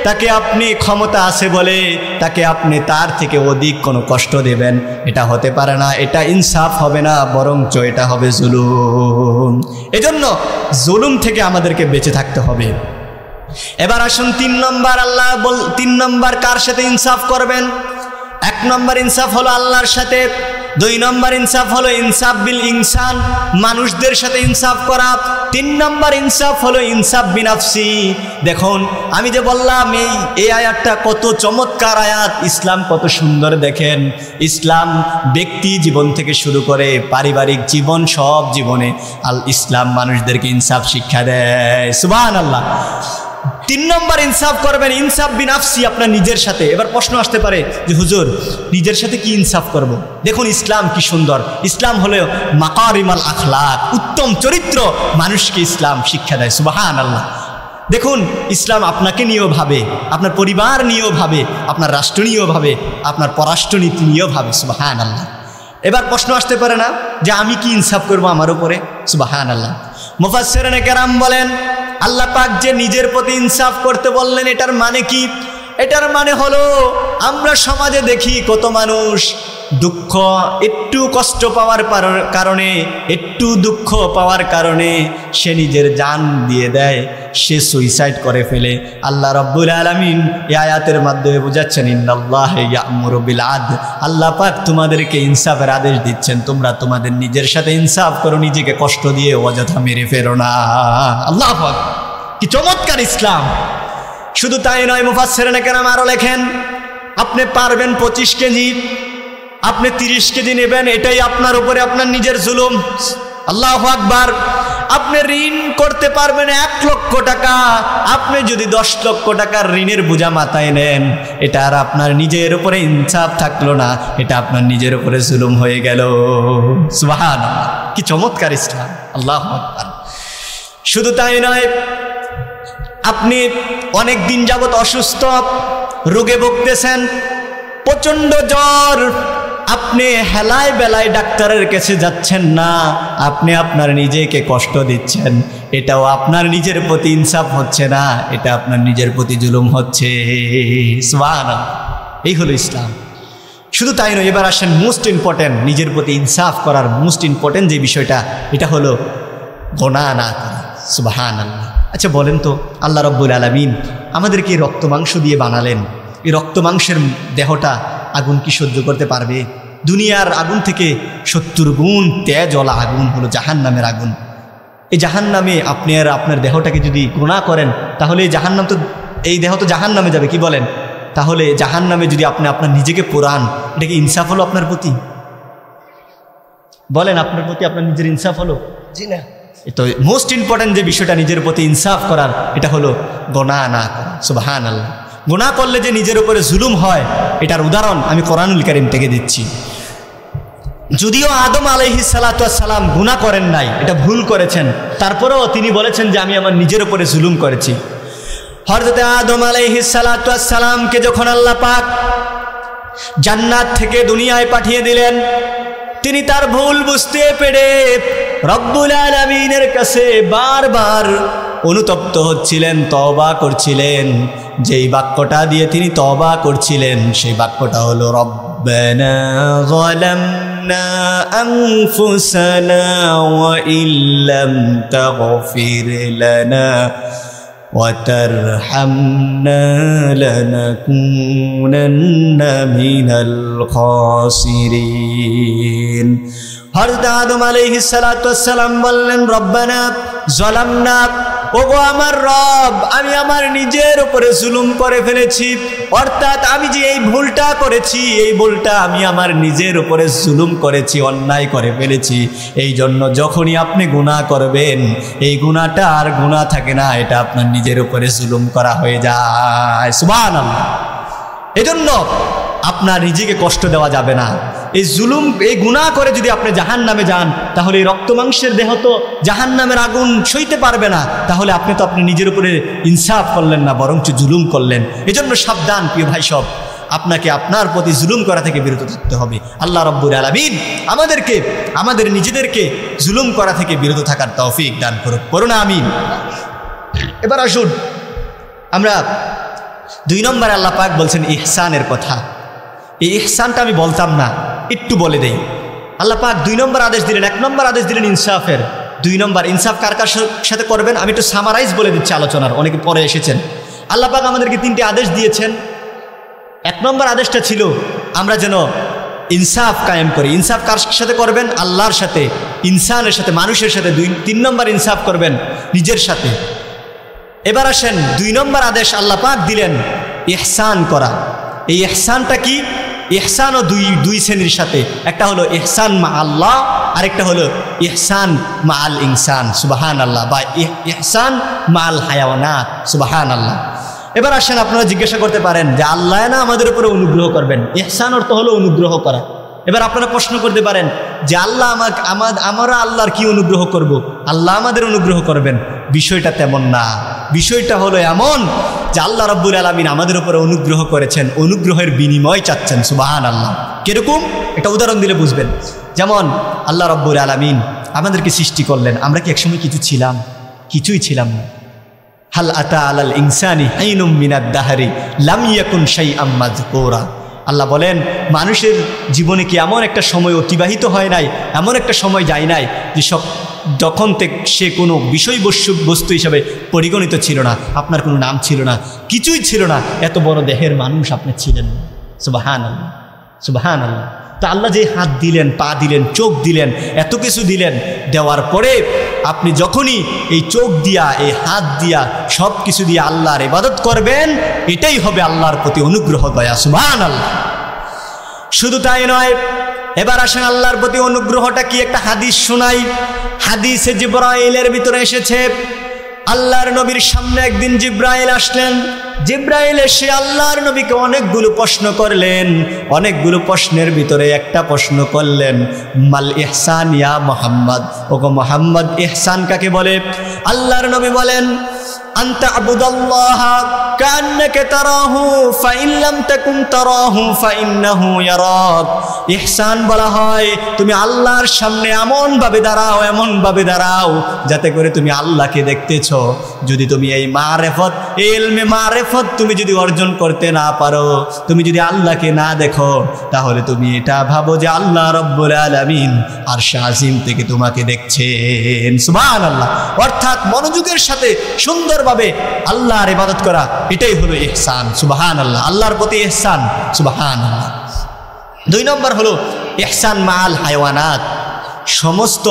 তাকে আপনি ক্ষমতা আছে বলে তাকে আপনি তার থেকে অধিক কোনো কষ্ট দেবেন, এটা হতে পারে না, এটা ইনসাফ হবে না, বরঞ্চ এটা হবে জুলুম। এজন্য জুলুম থেকে আমাদেরকে বেঁচে থাকতে হবে। এবার আসুন 3 নম্বর, 3 নম্বর কার সাথে ইনসাফ করবেন? 1 নম্বর ইনসাফ হলো আল্লাহর সাথে, 2 নম্বর ইনসাফ হলো ইনসাফ বিল ইনসান, মানুষদের সাথে ইনসাফ করা, 3 নম্বর ইনসাফ হলো ইনসাফ বিনাফসি। দেখুন আমি যে বললাম এই আয়াতটা কত চমৎকার আয়াত, ইসলাম কত সুন্দর। দেখেন ইসলাম ব্যক্তি জীবন থেকে শুরু করে পারিবারিক জীবন, সব জীবনে ইসলাম মানুষদেরকে ইনসাফ শিক্ষা দেয়। সুবহানাল্লাহ। 3 নম্বর ইনসাফ করবেন ইনসাফ বিনাফসি, আপনার নিজের সাথে। এবার প্রশ্ন আসতে পারে যে হুজুর নিজের সাথে কি ইনসাফ করব? দেখুন ইসলাম কি সুন্দর। ইসলাম হলো মাকারিমাল আখলাক, উত্তম চরিত্র মানুষকে ইসলাম শিক্ষা দেয়। সুবহানাল্লাহ। দেখুন ইসলাম আপনাকে নিয়েও ভাবে, আপনার পরিবার নিয়েও ভাবে, আপনার রাষ্ট্র নিয়েও ভাবে, আপনার পররাষ্ট্রনীতি নিয়েও ভাবে। সুবহানাল্লাহ। এবার প্রশ্ন আসতে পারে না যে আমি কি ইনসাফ করব আমার উপরে? সুবহানাল্লাহ। মুফাসসিরিনে কেরাম বলেন আল্লাহ পাক যে নিজের প্রতি ইনসাফ করতে বললেন, এটার মানে কি? এটার মানে হলো আমরা সমাজে দেখি কত মানুষ দুঃখ, একটু কষ্ট পাওয়ার কারণে, একটু দুঃখ পাওয়ার কারণে সে নিজের জান দিয়ে দেয়, সে সুইসাইড করে ফেলে। আল্লাহ রাব্বুল আলামিন এই আয়াতের মাধ্যমে বোঝাচ্ছেন ইন্নাল্লাহা ইয়া'মুরু বিল আদল, আল্লাহ পাক তোমাদেরকে ইনসাফের আদেশ দিচ্ছেন, তোমরা তোমাদের নিজের সাথে ইনসাফ করো, নিজেকে কষ্ট দিয়ে অযথা মেরে ফেরো না। আল্লাহু আকবার, কি চমৎকার ইসলাম। শুধু তাই নয়, মুফাসসিরিনে কেরাম আরো লেখেন আপনি পারবেন 25 কেজি, আপনি 30 কেজি নেবেন, এটাই আপনার উপরে আপনার নিজের জুলুম। আল্লাহু আকবার। আপনি ঋণ করতে পারবেন 1 লক্ষ টাকা, আপনি যদি 10 লক্ষ টাকার ঋণের বোঝা মাথায় নেন, এটা আর আপনার নিজের উপরে ইনসাফ থাকলো না, এটা আপনার নিজের উপরে জুলুম হয়ে গেল। সুবহানাল্লাহ, কি চমৎকার ইসলাম। আল্লাহু আকবার। শুধু তাই নয়, আপনি অনেক দিন যাবত অসুস্থ, রোগে ভুগতেছেন, প্রচন্ড জ্বর, আপনি হেলায় বেলায় ডাক্তারের কাছে যাচ্ছেন না, আপনি আপনার নিজেকে কষ্ট দিচ্ছেন, এটাও আপনার নিজের প্রতি ইনসাফ হচ্ছে না, এটা আপনার নিজের প্রতি জুলুম হচ্ছে। সুবহানাল্লাহ। এই হলো ইসলাম। শুধু তাই নয়, এবার আসেন মোস্ট ইম্পর্টেন্ট, নিজের প্রতি ইনসাফ করার মোস্ট ইম্পর্টেন্ট যে বিষয়টা, এটা হলো গুনাহ না করা। সুবহানাল্লাহ। আচ্ছা বলেন তো, আল্লাহ রাব্বুল আলামিন আমাদেরকে রক্ত মাংস দিয়ে বানালেন, এই রক্ত মাংসের দেহটা আগুন কি সহ্য করতে পারবে? দুনিয়ার আগুন থেকে 70 গুণ তেজওয়ালা আগুন হলো জাহান্নামের আগুন। এই জাহান্নামে আপনি আর আপনার দেহটাকে যদি গুনাহ করেন, তাহলে এই দেহ তো জাহান্নামে যাবে, কি বলেন? তাহলে জাহান্নামে যদি আপনি আপনার নিজেকে পোড়ান, এটা কি ইনসাফ হলো আপনার প্রতি? বলেন, আপনার প্রতি আপনার নিজের ইনসাফ হলো? জি না। তো মোস্ট ইম্পর্টেন্ট যে বিষয়টা নিজের প্রতি ইনসাফ করার, এটা হলো গুনাহ না করা। সুবহানাল্লাহ। গুনাহ করলে যে নিজের উপরে জুলুম হয়, এটার উদাহরণ আমি কোরআনুল কারীম থেকে দিচ্ছি। যদিও আদম আলাইহিস সালাতু ওয়াস সালাম গুনাহ করেন নাই, এটা ভুল করেছেন, তারপরেও তিনি বলেছেন যে আমি আমার নিজের উপরে জুলুম করেছি। হযরত আদম আলাইহিস সালাতু ওয়াস সালামকে যখন আল্লাহ পাক জান্নাত থেকে দুনিয়ায় পাঠিয়ে দিলেন, তিনি তার ভুল বুঝতে পেরে রব্বুল আলামিনের কাছে বারবার অনুতপ্ত হচ্ছিলেন, তওবা করছিলেন। যেই বাক্যটা দিয়ে তিনি তওবা করছিলেন, সেই বাক্যটা হলো রব্বানা যালামনা আনফুসানা ওয়া ইল্লাম তাগফির লানা ওয়া তারহামনা লানাকুনান্না মিনাল খাসিরিন। হযরত আদম আলাইহিস সালাতু ওয়াস সালাম বললেন, রব্বানা যালামনা, ওগো আমার রব, আমি আমার নিজের উপরে জুলুম করে ফেলেছি। অর্থাৎ আমি যে এই ভুলটা করেছি, এই ভুলটা আমি আমার নিজের উপরে জুলুম করেছি, অন্যায় করে ফেলেছি। এই জন্য যখনই আপনি গুনাহ করবেন, এই গুনাহটা আর গুনাহ থাকে না, এটা আপনার নিজের উপরে জুলুম করা হয়ে যায়। সুবহানাল্লাহ। এজন্য আপনার নিজেকে কষ্ট দেওয়া যাবে না। এই জুলুম, এই গুনাহ করে যদি আপনি জাহান্নামে যান, তাহলে এই রক্ত মাংসের দেহ তো জাহান্নামের আগুন সইতে পারবে না। তাহলে আপনি তো আপনি নিজের উপরে ইনসাফ করলেন না, বরঞ্চ জুলুম করলেন। এজন্য সাবধান প্রিয় ভাই সব, আপনাকে আপনার প্রতি জুলুম করা থেকে বিরত থাকতে হবে। আল্লাহ রাব্বুল আলামিন আমাদেরকে, আমাদের নিজেদেরকে জুলুম করা থেকে বিরত থাকার তৌফিক দান করুক, করুন আমিন। এবার আসুন, আমরা 2 নম্বরে আল্লাহ পাক বলছেন ইহসানের কথা। এই ইহসানটা আমি বলতাম না, একটু বলে দেই। আল্লাহ পাক 2 নম্বর আদেশ দিলেন। 1 নম্বর আদেশ দিলেন ইনসাফের। 2 নম্বর ইনসাফ কার কার সাথে করবেন, আমি একটু সামারাইজ বলে দিচ্ছি আলোচনার, অনেকে পরে এসেছেন। আল্লাহ পাক আমাদেরকে 3টি আদেশ দিয়েছেন। 1 নম্বর আদেশটা ছিল আমরা যেন ইনসাফ কায়েম করি। ইনসাফ কার সাথে করবেন? আল্লাহর সাথে, ইনসানের সাথে, মানুষের সাথে। 3 নম্বর ইনসাফ করবেন নিজের সাথে। এবার আসেন 2 নম্বর আদেশ আল্লাহ পাক দিলেন ইহসান করা। এই ইহসানটা কি? ইহসানও দুই শ্রেণীর সাথে, একটা হলো ইহসান মা আল্লাহ, আরেকটা হলো ইহসান মা আল ইনসান। সুবহানাল্লাহ। বা ইহসান মা আল হায়াওয়ানাত। সুবহানাল্লাহ। এবার আসেন, আপনারা জিজ্ঞাসা করতে পারেন যে আল্লাহ না আমাদের উপরে অনুগ্রহ করবেন, ইহসান অর্থ হলো অনুগ্রহ করা। এবার আপনারা প্রশ্ন করতে পারেন যে আল্লাহ আমরা আল্লাহর কি অনুগ্রহ করব? আল্লাহ আমাদের অনুগ্রহ করবেন। বিষয়টা তেমন না। বিষয়টা হলো এমন যে আল্লাহ রাব্বুল আলামিন আমাদের উপরে অনুগ্রহ করেছেন, অনুগ্রহের বিনিময় চাচ্ছেন। সুবহানাল্লাহ। কিরকম? এটা উদাহরণ দিলে বুঝবেন। যেমন আল্লাহ রাব্বুল আলামিন আমাদেরকে সৃষ্টি করলেন, আমরা কি একসময় কিছু ছিলাম? কিছুই ছিলাম না। হাল আতা আলাল ইনসানি হাইনুম মিনাদ দাহরি লাম ইয়াকুন শাইআম মাযকুরা। আল্লাহ বলেন, মানুষের জীবনে কি এমন একটা সময় অতিবাহিত হয় নাই, এমন একটা সময় যায় নাই যে যখন সে কোনো বিষয়বস্তু হিসাবে পরিগণিত ছিল না, আপনার কোনো নাম ছিল না, কিছুই ছিল না, এত বড় দেহের মানুষ আপনি ছিলেন না। সুবহানাল্লাহ, সুবহানাল্লাহ। তা আল্লাহ যে হাত দিলেন, পা দিলেন, চোখ দিলেন, এত কিছু দিলেন, দেওয়ার পরে আপনি যখনই এই চোখ দিয়া, এই হাত দিয়া, সব কিছু দিয়ে আল্লাহর ইবাদত করবেন, এটাই হবে আল্লাহর প্রতি অনুগ্রহ, দয়া। সুবহানাল্লাহ। শুধু তাই নয়, এবার আসেন আল্লাহর প্রতি অনুগ্রহটা কি, একটা হাদিস শোনাই। হাদিসে জিবরাইলের ভিতরে এসেছে, আল্লাহর নবীর সামনে একদিন জিবরাইল আসলেন। জিবরাইল এসে আল্লাহর নবীকে অনেকগুলো প্রশ্ন করলেন। অনেকগুলো প্রশ্নের ভিতরে একটা প্রশ্ন করলেন, মাল ইহসান ইয়া মুহাম্মদ, ওগো মুহাম্মদ, ইহসান কাকে বলে? আল্লাহর নবী বলেন, আনতা আবুদাল্লাহ কান্নাকা তারাহু ফাইন লাম তাকুন তারাহু ফাইন্নাহু ইয়ারাক। ইহসান বলা হয় তুমি আল্লাহর সামনে এমন ভাবে দাঁড়াও যাতে করে তুমি আল্লাহকে দেখতেছ। যদি তুমি এই মারেফত, ইলমে মারেফত তুমি যদি অর্জন করতে না পারো, তুমি যদি আল্লাহকে না দেখো, তাহলে তুমি এটা ভাবো যে আল্লাহ রব্বুল আলামিন আরশ আজিম থেকে তোমাকে দেখছেন। সুবহানাল্লাহ। অর্থাৎ মনোযোগের সাথে সুন্দরভাবে আল্লাহর ইবাদত করা, এটাই হলো ইহসান। সুবহানাল্লাহ। আল্লাহর প্রতি ইহসান। সুবহানাল্লাহ। 2 নম্বর হলো ইহসান মাআল হায়াওয়ানাত। সমস্ত